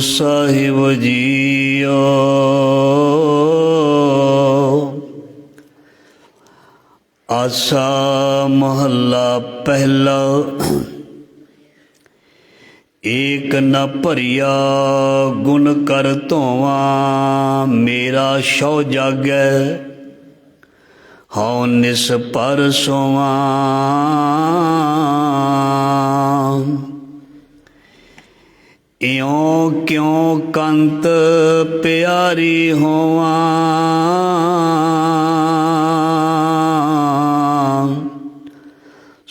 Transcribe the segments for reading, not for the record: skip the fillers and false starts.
साहिब जियो। आसा महला पहला। एक न भरिया गुण कर धोवा, मेरा शौ जागै हौ निस पर सोवा। इयों क्यों कंत प्यारी होवा,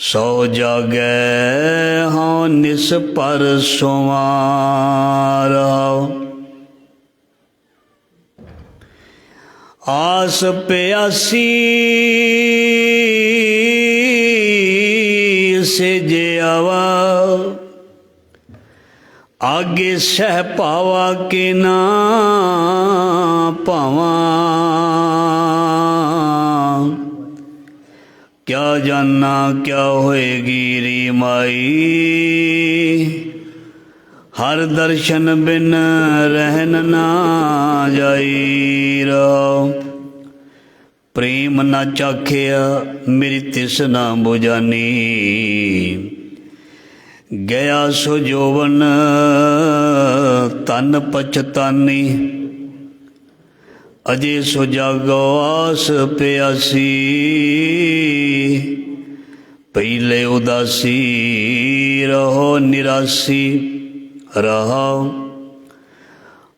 सौ जागै हौ निस पर सोवा। आस प्यासी से जे आवा, आगे सह पावा के ना पावा। क्या जानना क्या होएगी री माई, हर दर्शन बिन रहन ना जाई। रहो प्रेम ना चाखिया मेरी तिस ना बुझानी, गया सो जोवन तन पछतानी। अजे सो जागो आस प्यासी, पहले उदासी रहो निरासी। रहो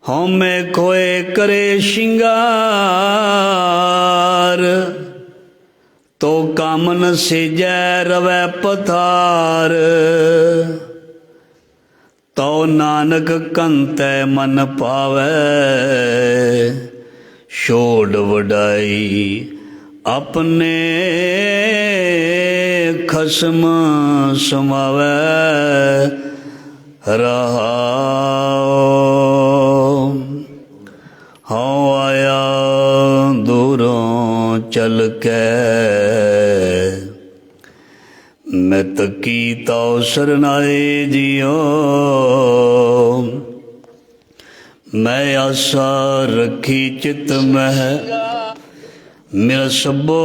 हमें खोए करे श्रृंगार, तो कामन से जै रवै पथार। तो नानक कंतै मन पावै, छोड़ वडाई अपने खसम समावै। रहाओ हूँ आया दूरों चल के, मैं तकी तो सरनाए जियो। मैं आशा रखी चित मह, मेरा सबो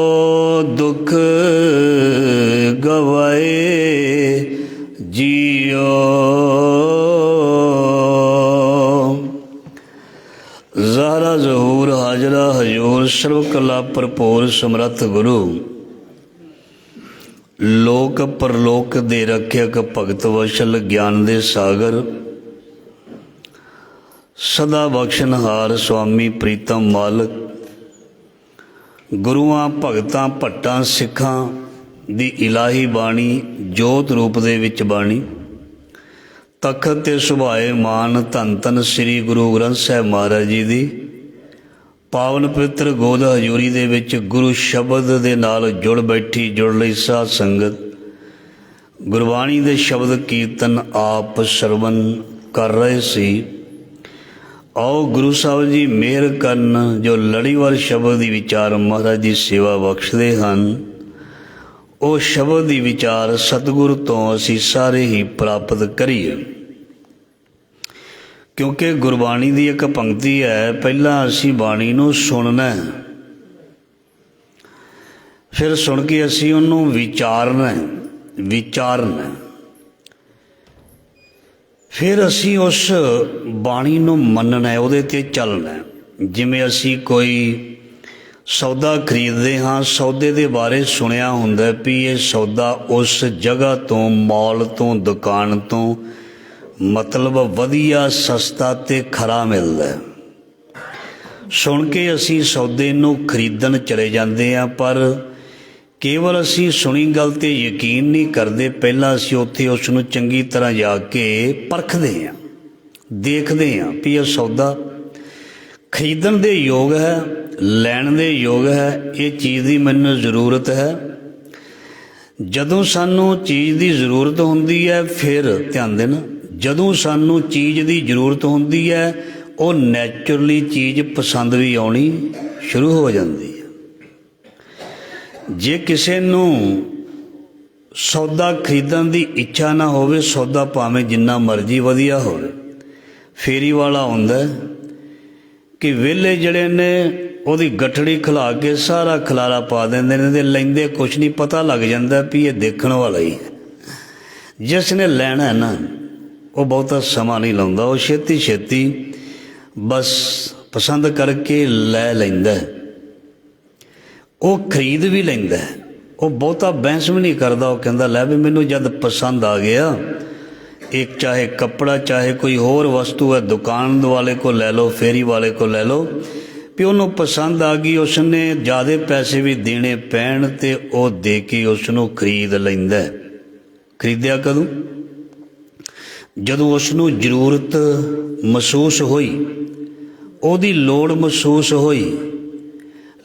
दुख गवाए जियो। ज़ाहरा ज़हूर हाजरा हजूर, सर्व कला भरपूर समर्थ गुरु, लोक परलोक दे रख्यक भगत वशल, ज्ञान दे सागर सदा बख्शनहार, स्वामी प्रीतम मालक, गुरुआं भगतां भट्टां सिखां दी इलाही बाणी, जोत रूप दे विच बाणी। तखत ते सुभाए मान, धन धन श्री गुरु ग्रंथ साहिब महाराज जी दी पावन पवित्र गोद हजूरी दे विच गुरु शब्द दे नाल जुड़ बैठी, जुड़ लई साध संगत। गुरबाणी दे शब्द कीर्तन आप श्रवण कर रहे सी। आओ गुरु साहब जी मेहर करन, जो लड़ीवार शब्द दी विचार महाराज जी सेवा बख्शदे हन, ਉਹ ਸ਼ਬਦ ਦੀ ਵਿਚਾਰ ਸਤਿਗੁਰੂ ਤੋਂ ਅਸੀਂ ਸਾਰੇ ਹੀ ਪ੍ਰਾਪਤ ਕਰੀਏ। ਕਿਉਂਕਿ ਗੁਰਬਾਣੀ ਦੀ ਇੱਕ ਪੰਕਤੀ ਹੈ, ਪਹਿਲਾਂ ਅਸੀਂ ਬਾਣੀ ਨੂੰ ਸੁਣਨਾ, ਫਿਰ ਸੁਣ ਕੇ ਅਸੀਂ ਉਹਨੂੰ ਵਿਚਾਰਨਾ, ਫਿਰ ਅਸੀਂ ਉਸ ਬਾਣੀ ਨੂੰ ਮੰਨਣਾ, ਉਹਦੇ 'ਤੇ ਚੱਲਣਾ। ਜਿਵੇਂ ਅਸੀਂ ਕੋਈ ਸੌਦਾ ਖਰੀਦਦੇ ਹਾਂ, ਸੌਦੇ ਦੇ ਬਾਰੇ ਸੁਣਿਆ ਹੁੰਦਾ ਵੀ ਇਹ ਸੌਦਾ ਉਸ ਜਗ੍ਹਾ ਤੋਂ, ਮੌਲ ਤੋਂ, ਦੁਕਾਨ ਤੋਂ ਮਤਲਬ ਵਧੀਆ, ਸਸਤਾ ਅਤੇ ਖਰਾ ਮਿਲਦਾ। ਸੁਣ ਕੇ ਅਸੀਂ ਸੌਦੇ ਨੂੰ ਖਰੀਦਣ ਚਲੇ ਜਾਂਦੇ ਹਾਂ, ਪਰ ਕੇਵਲ ਅਸੀਂ ਸੁਣੀ ਗੱਲ 'ਤੇ ਯਕੀਨ ਨਹੀਂ ਕਰਦੇ। ਪਹਿਲਾਂ ਅਸੀਂ ਉੱਥੇ ਉਸ ਨੂੰ ਚੰਗੀ ਤਰ੍ਹਾਂ ਜਾ ਕੇ ਪਰਖਦੇ ਹਾਂ, ਦੇਖਦੇ ਹਾਂ ਵੀ ਇਹ ਸੌਦਾ ਖਰੀਦਣ ਦੇ ਯੋਗ ਹੈ, ਲੈਣ ਦੇ ਯੋਗ ਹੈ, ਇਹ ਚੀਜ਼ ਦੀ ਮੈਨੂੰ ਜ਼ਰੂਰਤ ਹੈ। ਜਦੋਂ ਸਾਨੂੰ ਚੀਜ਼ ਦੀ ਜ਼ਰੂਰਤ ਹੁੰਦੀ ਹੈ, ਫਿਰ ਧਿਆਨ ਦੇਣਾ, ਜਦੋਂ ਸਾਨੂੰ ਚੀਜ਼ ਦੀ ਜ਼ਰੂਰਤ ਹੁੰਦੀ ਹੈ, ਉਹ ਨੈਚੁਰਲੀ ਚੀਜ਼ ਪਸੰਦ ਵੀ ਆਉਣੀ ਸ਼ੁਰੂ ਹੋ ਜਾਂਦੀ ਹੈ। ਜੇ ਕਿਸੇ ਨੂੰ ਸੌਦਾ ਖਰੀਦਣ ਦੀ ਇੱਛਾ ਨਾ ਹੋਵੇ, ਸੌਦਾ ਭਾਵੇਂ ਜਿੰਨਾ ਮਰਜ਼ੀ ਵਧੀਆ ਹੋਵੇ, ਫੇਰੀ ਵਾਲਾ ਹੁੰਦਾ ਕਿ ਵਿਹਲੇ ਜਿਹੜੇ ਨੇ ਉਹਦੀ ਗੱਠੜੀ ਖਿਲਾ ਕੇ ਸਾਰਾ ਖਲਾਰਾ ਪਾ ਦਿੰਦੇ ਨੇ ਅਤੇ ਲੈਂਦੇ ਕੁਛ ਨਹੀਂ, ਪਤਾ ਲੱਗ ਜਾਂਦਾ ਵੀ ਇਹ ਦੇਖਣ ਵਾਲਾ ਹੀ ਹੈ। ਜਿਸ ਨੇ ਲੈਣਾ ਹੈ ਨਾ ਉਹ ਬਹੁਤਾ ਸਮਾਂ ਨਹੀਂ ਲਾਉਂਦਾ, ਉਹ ਛੇਤੀ ਛੇਤੀ ਬਸ ਪਸੰਦ ਕਰਕੇ ਲੈ ਲੈਂਦਾ, ਉਹ ਖਰੀਦ ਵੀ ਲੈਂਦਾ, ਉਹ ਬਹੁਤਾ ਬਹਿਸ ਵੀ ਨਹੀਂ ਕਰਦਾ। ਉਹ ਕਹਿੰਦਾ ਲੈ ਵੀ ਮੈਨੂੰ ਜਦ ਪਸੰਦ ਆ ਗਿਆ, ਇੱਕ ਚਾਹੇ ਕੱਪੜਾ ਚਾਹੇ ਕੋਈ ਹੋਰ ਵਸਤੂ ਹੈ, ਦੁਕਾਨ ਵਾਲੇ ਕੋਲ ਲੈ ਲਓ, ਫੇਰੀ ਵਾਲੇ ਕੋਲ ਲੈ ਲਓ, ਵੀ ਉਹਨੂੰ ਪਸੰਦ ਆ ਗਈ, ਉਸਨੇ ਜ਼ਿਆਦਾ ਪੈਸੇ ਵੀ ਦੇਣੇ ਪੈਣ ਤੇ ਉਹ ਦੇ ਕੇ ਉਸ ਨੂੰ ਖਰੀਦ ਲੈਂਦਾ। ਖਰੀਦਿਆ ਕਦੋਂ? ਜਦੋਂ ਉਸ ਨੂੰ ਜ਼ਰੂਰਤ ਮਹਿਸੂਸ ਹੋਈ, ਉਹਦੀ ਲੋੜ ਮਹਿਸੂਸ ਹੋਈ।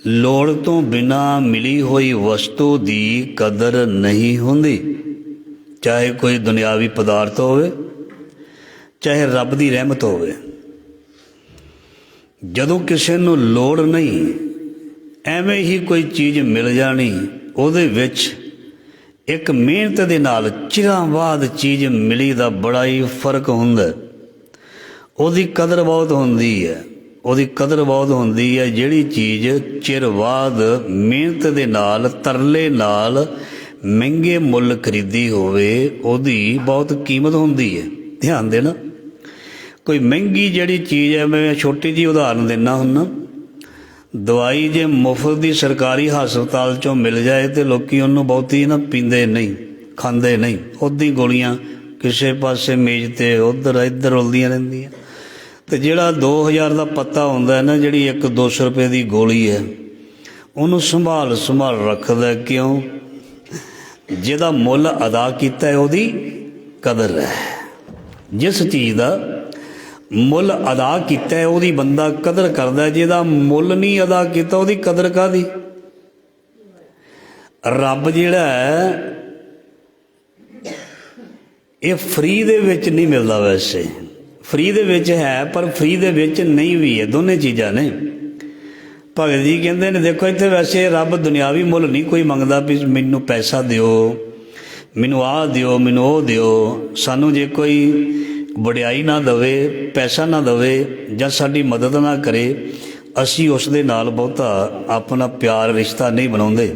ਲੋੜ ਤੋਂ ਬਿਨਾਂ ਮਿਲੀ ਹੋਈ ਵਸਤੂ ਦੀ ਕਦਰ ਨਹੀਂ ਹੁੰਦੀ, ਚਾਹੇ ਕੋਈ ਦੁਨਿਆਵੀ ਪਦਾਰਥ ਹੋਵੇ, ਚਾਹੇ ਰੱਬ ਦੀ ਰਹਿਮਤ ਹੋਵੇ। ਜਦੋਂ ਕਿਸੇ ਨੂੰ ਲੋੜ ਨਹੀਂ, ਐਵੇਂ ਹੀ ਕੋਈ ਚੀਜ਼ ਮਿਲ ਜਾਣੀ, ਉਹਦੇ ਵਿੱਚ ਇੱਕ ਮਿਹਨਤ ਦੇ ਨਾਲ ਚਿਰਾਂ ਬਾਅਦ ਚੀਜ਼ ਮਿਲੀ ਦਾ ਬੜਾ ਹੀ ਫਰਕ ਹੁੰਦਾ। ਉਹਦੀ ਕਦਰ ਬਹੁਤ ਹੁੰਦੀ ਹੈ, ਉਹਦੀ ਕਦਰ ਬਹੁਤ ਹੁੰਦੀ ਹੈ। ਜਿਹੜੀ ਚੀਜ਼ ਚਿਰ ਬਾਅਦ ਮਿਹਨਤ ਦੇ ਨਾਲ, ਤਰਲੇ ਨਾਲ ਮਹਿੰਗੇ ਮੁੱਲ ਖਰੀਦੀ ਹੋਵੇ, ਉਹਦੀ ਬਹੁਤ ਕੀਮਤ ਹੁੰਦੀ ਹੈ। ਧਿਆਨ ਦੇਣਾ, ਕੋਈ ਮਹਿੰਗੀ ਜਿਹੜੀ ਚੀਜ਼ ਹੈ, ਮੈਂ ਛੋਟੀ ਜਿਹੀ ਉਦਾਹਰਨ ਦਿੰਦਾ ਹੁੰਦਾ, ਦਵਾਈ ਜੇ ਮੁਫਤ ਦੀ ਸਰਕਾਰੀ ਹਸਪਤਾਲ 'ਚੋਂ ਮਿਲ ਜਾਏ ਤਾਂ ਲੋਕ ਉਹਨੂੰ ਬਹੁਤੀ ਨਾ ਪੀਂਦੇ ਨਹੀਂ, ਖਾਂਦੇ ਨਹੀਂ, ਉੱਦਾਂ ਹੀ ਗੋਲੀਆਂ ਕਿਸੇ ਪਾਸੇ ਮੇਜ਼ 'ਤੇ ਉੱਧਰ ਇੱਧਰ ਉਲਦੀਆਂ ਰਹਿੰਦੀਆਂ। ਅਤੇ ਜਿਹੜਾ 2000 ਦਾ ਪੱਤਾ ਹੁੰਦਾ ਹੈ ਨਾ, ਜਿਹੜੀ 100-200 ਰੁਪਏ ਦੀ ਗੋਲੀ ਹੈ, ਉਹਨੂੰ ਸੰਭਾਲ ਰੱਖਦਾ। ਕਿਉਂ? ਜਿਹਦਾ ਮੁੱਲ ਅਦਾ ਕੀਤਾ ਹੈ ਉਹਦੀ ਕਦਰ ਹੈ। ਜਿਸ ਚੀਜ਼ ਦਾ ਮੁੱਲ ਅਦਾ ਕੀਤਾ ਹੈ ਉਹਦੀ ਬੰਦਾ ਕਦਰ ਕਰਦਾ, ਜਿਹਦਾ ਮੁੱਲ ਨਹੀਂ ਅਦਾ ਕੀਤਾ ਉਹਦੀ ਕਦਰ ਕਾਹਦੀ? ਰੱਬ ਜਿਹੜਾ ਹੈ ਇਹ ਫਰੀ ਦੇ ਵਿੱਚ ਨਹੀਂ ਮਿਲਦਾ, ਵੈਸੇ ਫਰੀ ਦੇ ਵਿੱਚ ਹੈ ਪਰ ਫਰੀ ਦੇ ਵਿੱਚ ਨਹੀਂ ਵੀ ਹੈ, ਦੋਨੇ ਚੀਜ਼ਾਂ ਨੇ। ਭਗਤ ਜੀ ਕਹਿੰਦੇ ਨੇ ਦੇਖੋ ਇੱਥੇ ਵੈਸੇ ਰੱਬ ਦੁਨਿਆਵੀ ਮੁੱਲ ਨਹੀਂ ਕੋਈ ਮੰਗਦਾ ਵੀ ਮੈਨੂੰ ਪੈਸਾ ਦਿਓ, ਮੈਨੂੰ ਆਹ ਦਿਓ, ਮੈਨੂੰ ਉਹ ਦਿਓ। ਸਾਨੂੰ ਜੇ ਕੋਈ ਵਡਿਆਈ ਨਾ ਦੇਵੇ, ਪੈਸਾ ਨਾ ਦੇਵੇ ਜਾਂ ਸਾਡੀ ਮਦਦ ਨਾ ਕਰੇ, ਅਸੀਂ ਉਸ ਦੇ ਨਾਲ ਬਹੁਤਾ ਆਪਣਾ ਪਿਆਰ ਰਿਸ਼ਤਾ ਨਹੀਂ ਬਣਾਉਂਦੇ।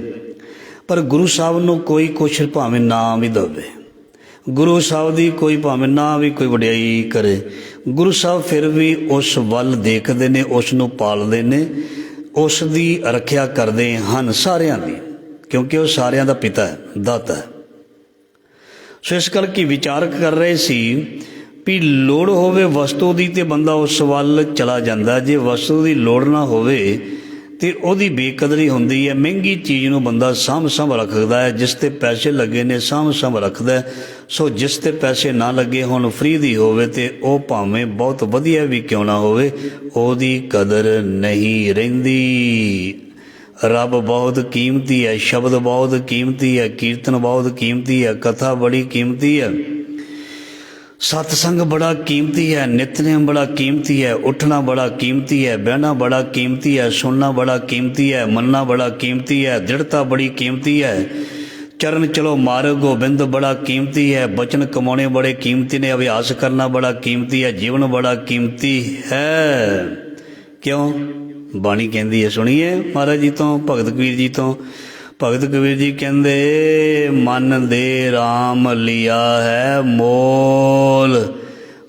ਪਰ ਗੁਰੂ ਸਾਹਿਬ ਨੂੰ ਕੋਈ ਕੁਛ ਭਾਵੇਂ ਨਾ ਵੀ ਦੇਵੇ, ਗੁਰੂ ਸਾਹਿਬ ਦੀ ਕੋਈ ਭਾਵੇਂ ਨਾ ਵੀ ਕੋਈ ਵਡਿਆਈ ਕਰੇ, ਗੁਰੂ ਸਾਹਿਬ ਫਿਰ ਵੀ ਉਸ ਵੱਲ ਦੇਖਦੇ ਨੇ, ਉਸ ਨੂੰ ਪਾਲਦੇ ਨੇ, ਉਸ ਦੀ ਰੱਖਿਆ ਕਰਦੇ ਹਨ ਸਾਰਿਆਂ ਦੀ, ਕਿਉਂਕਿ ਉਹ ਸਾਰਿਆਂ ਦਾ ਪਿਤਾ ਹੈ, ਦਾਤਾ ਹੈ। ਸੋ ਇਸ ਕਰਕੇ ਵਿਚਾਰ ਕਰ ਰਹੇ ਸੀ ਵੀ ਲੋੜ ਹੋਵੇ ਵਸਤੂ ਦੀ ਤੇ ਬੰਦਾ ਉਸ ਵੱਲ ਚਲਾ ਜਾਂਦਾ, ਜੇ ਵਸਤੂ ਦੀ ਲੋੜ ਨਾ ਹੋਵੇ ਤੇ ਉਹਦੀ ਬੇਕਦਰੀ ਹੁੰਦੀ ਹੈ। ਮਹਿੰਗੀ ਚੀਜ਼ ਨੂੰ ਬੰਦਾ ਸਾਂਭ ਰੱਖਦਾ ਹੈ, ਜਿਸ 'ਤੇ ਪੈਸੇ ਲੱਗੇ ਨੇ ਸਾਂਭ ਰੱਖਦਾ। ਸੋ ਜਿਸ 'ਤੇ ਪੈਸੇ ਨਾ ਲੱਗੇ ਹੋਣ, ਫਰੀ ਦੀ ਹੋਵੇ ਤੇ ਉਹ ਭਾਵੇਂ ਬਹੁਤ ਵਧੀਆ ਵੀ ਕਿਉਂ ਨਾ ਹੋਵੇ, ਉਹਦੀ ਕਦਰ ਨਹੀਂ ਰਹਿੰਦੀ। ਰੱਬ ਬਹੁਤ ਕੀਮਤੀ ਹੈ, ਸ਼ਬਦ ਬਹੁਤ ਕੀਮਤੀ ਹੈ, ਕੀਰਤਨ ਬਹੁਤ ਕੀਮਤੀ ਹੈ, ਕਥਾ ਬੜੀ ਕੀਮਤੀ ਹੈ, ਸਤਸੰਗ ਬੜਾ ਕੀਮਤੀ ਹੈ, ਨਿਤਨੇਮ ਬੜਾ ਕੀਮਤੀ ਹੈ, ਉੱਠਣਾ ਬੜਾ ਕੀਮਤੀ ਹੈ, ਬਹਿਣਾ ਬੜਾ ਕੀਮਤੀ ਹੈ, ਸੁਣਨਾ ਬੜਾ ਕੀਮਤੀ ਹੈ, ਮੰਨਣਾ ਬੜਾ ਕੀਮਤੀ ਹੈ, ਦ੍ਰਿੜਤਾ ਬੜੀ ਕੀਮਤੀ ਹੈ, ਚਰਨ ਚਲੋ ਮਾਰਗ ਗੋਬਿੰਦ ਬੜਾ ਕੀਮਤੀ ਹੈ, ਬਚਨ ਕਮਾਉਣੇ ਬੜੇ ਕੀਮਤੀ ਨੇ, ਅਭਿਆਸ ਕਰਨਾ ਬੜਾ ਕੀਮਤੀ ਹੈ, ਜੀਵਨ ਬੜਾ ਕੀਮਤੀ ਹੈ। ਕਿਉਂ? ਬਾਣੀ ਕਹਿੰਦੀ ਹੈ, ਸੁਣੀਏ ਮਹਾਰਾਜ ਜੀ ਤੋਂ, ਭਗਤ ਕਬੀਰ ਜੀ ਤੋਂ। ਭਗਤ ਕਬੀਰ ਜੀ ਕਹਿੰਦੇ, ਮਨ ਦੇ ਰਾਮ ਲਿਆ ਹੈ ਮੋਲ,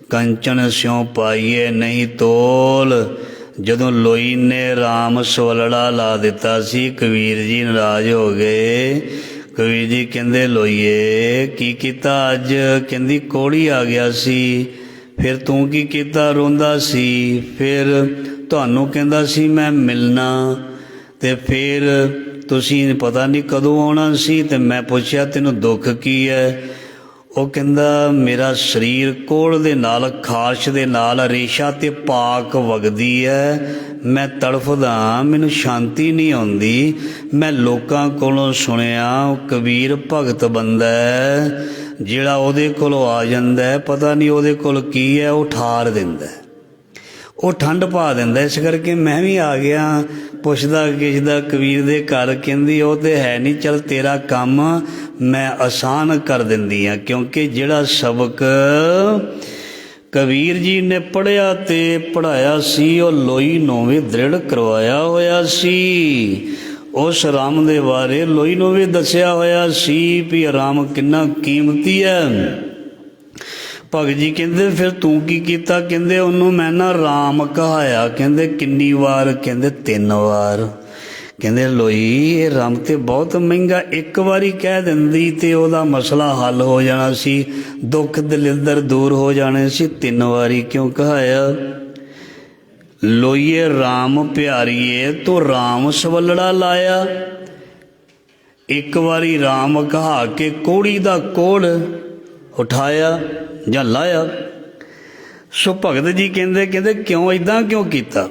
ਕੰਚਨ ਸਿਉ ਪਾਈਏ ਨਹੀਂ ਤੋਲ। ਜਦੋਂ ਲੋਈ ਨੇ ਰਾਮ ਸਵਲੜਾ ਲਾ ਦਿੱਤਾ ਸੀ, ਕਬੀਰ ਜੀ ਨਾਰਾਜ਼ ਹੋ ਗਏ। ਕਬੀਰ ਜੀ ਕਹਿੰਦੇ, ਲੋਈਏ ਕੀ ਕੀਤਾ ਅੱਜ? ਕਹਿੰਦੀ, ਕੋਹੜੀ ਆ ਗਿਆ ਸੀ। ਫਿਰ ਤੂੰ ਕੀ ਕੀਤਾ? ਰੋਂਦਾ ਸੀ। ਫਿਰ ਤੁਹਾਨੂੰ ਕਹਿੰਦਾ ਸੀ ਮੈਂ ਮਿਲਣਾ, ਅਤੇ ਫਿਰ ਤੁਸੀਂ ਪਤਾ ਨਹੀਂ ਕਦੋਂ ਆਉਣਾ ਸੀ, ਅਤੇ ਮੈਂ ਪੁੱਛਿਆ ਤੈਨੂੰ ਦੁੱਖ ਕੀ ਹੈ? ਉਹ ਕਹਿੰਦਾ, ਮੇਰਾ ਸਰੀਰ ਕੋਹੜ ਦੇ ਨਾਲ, ਖਾਰਸ਼ ਦੇ ਨਾਲ ਰੇਸ਼ਾ ਅਤੇ ਪਾਕ ਵਗਦੀ ਹੈ, ਮੈਂ ਤੜਫਦਾ, ਮੈਨੂੰ ਸ਼ਾਂਤੀ ਨਹੀਂ ਆਉਂਦੀ। ਮੈਂ ਲੋਕਾਂ ਕੋਲੋਂ ਸੁਣਿਆ ਉਹ ਕਬੀਰ ਭਗਤ ਬੰਦਾ ਹੈ, ਜਿਹੜਾ ਉਹਦੇ ਕੋਲੋਂ ਆ ਜਾਂਦਾ ਪਤਾ ਨਹੀਂ ਉਹਦੇ ਕੋਲ ਕੀ ਹੈ, ਉਹ ਠਾਰ ਦਿੰਦਾ, ਉਹ ਠੰਡ ਪਾ ਦਿੰਦਾ। ਇਸ ਕਰਕੇ ਮੈਂ ਵੀ ਆ ਗਿਆ, ਪੁੱਛਦਾ ਕਿਛਦਾ ਕਬੀਰ ਦੇ ਘਰ। ਕਹਿੰਦੀ, ਉਹ ਤਾਂ ਹੈ ਨਹੀਂ, ਚੱਲ ਤੇਰਾ ਕੰਮ ਮੈਂ ਆਸਾਨ ਕਰ ਦਿੰਦੀ ਹਾਂ। ਕਿਉਂਕਿ ਜਿਹੜਾ ਸਬਕ ਕਬੀਰ ਜੀ ਨੇ ਪੜ੍ਹਿਆ ਤੇ ਪੜ੍ਹਾਇਆ ਸੀ, ਉਹ ਲੋਈ ਨੂੰ ਵੀ ਦ੍ਰਿੜ ਕਰਵਾਇਆ ਹੋਇਆ ਸੀ। ਉਸ ਰਾਮ ਦੇ ਬਾਰੇ ਲੋਈ ਨੂੰ ਵੀ ਦੱਸਿਆ ਹੋਇਆ ਸੀ ਵੀ ਰਾਮ ਕਿੰਨਾ ਕੀਮਤੀ ਹੈ। ਭਗਤ ਜੀ ਕਹਿੰਦੇ ਫਿਰ ਤੂੰ ਕੀ ਕੀਤਾ? ਕਹਿੰਦੇ ਉਹਨੂੰ ਮੈਂ ਨਾ ਰਾਮ ਕਹਾਇਆ। ਕਹਿੰਦੇ ਕਿੰਨੀ ਵਾਰ? ਕਹਿੰਦੇ 3 ਵਾਰ। ਕਹਿੰਦੇ ਲੋਈ ਇਹ ਰਾਮ ਤੇ ਬਹੁਤ ਮਹਿੰਗਾ, ਇੱਕ ਵਾਰੀ ਕਹਿ ਦਿੰਦੀ ਤੇ ਉਹਦਾ ਮਸਲਾ ਹੱਲ ਹੋ ਜਾਣਾ ਸੀ, ਦੁੱਖ ਦਲਿੱਦਰ ਦੂਰ ਹੋ ਜਾਣੇ ਸੀ, 3 ਵਾਰੀ ਕਿਉਂ ਕਹਾਇਆ? ਲੋਈਏ ਰਾਮ ਪਿਆਰੀਏ ਤੂੰ ਰਾਮ ਸਵੱਲੜਾ ਲਾਇਆ। ਇੱਕ ਵਾਰੀ ਰਾਮ ਕਹਾ ਕੇ ਕੋੜੀ ਦਾ ਕੋੜ ਉਠਾਇਆ ਜਾਂ ਲਾਇਆ। ਸੋ ਭਗਤ ਜੀ ਕਹਿੰਦੇ ਕਿਉਂ ਇੱਦਾਂ ਕਿਉਂ ਕੀਤਾ?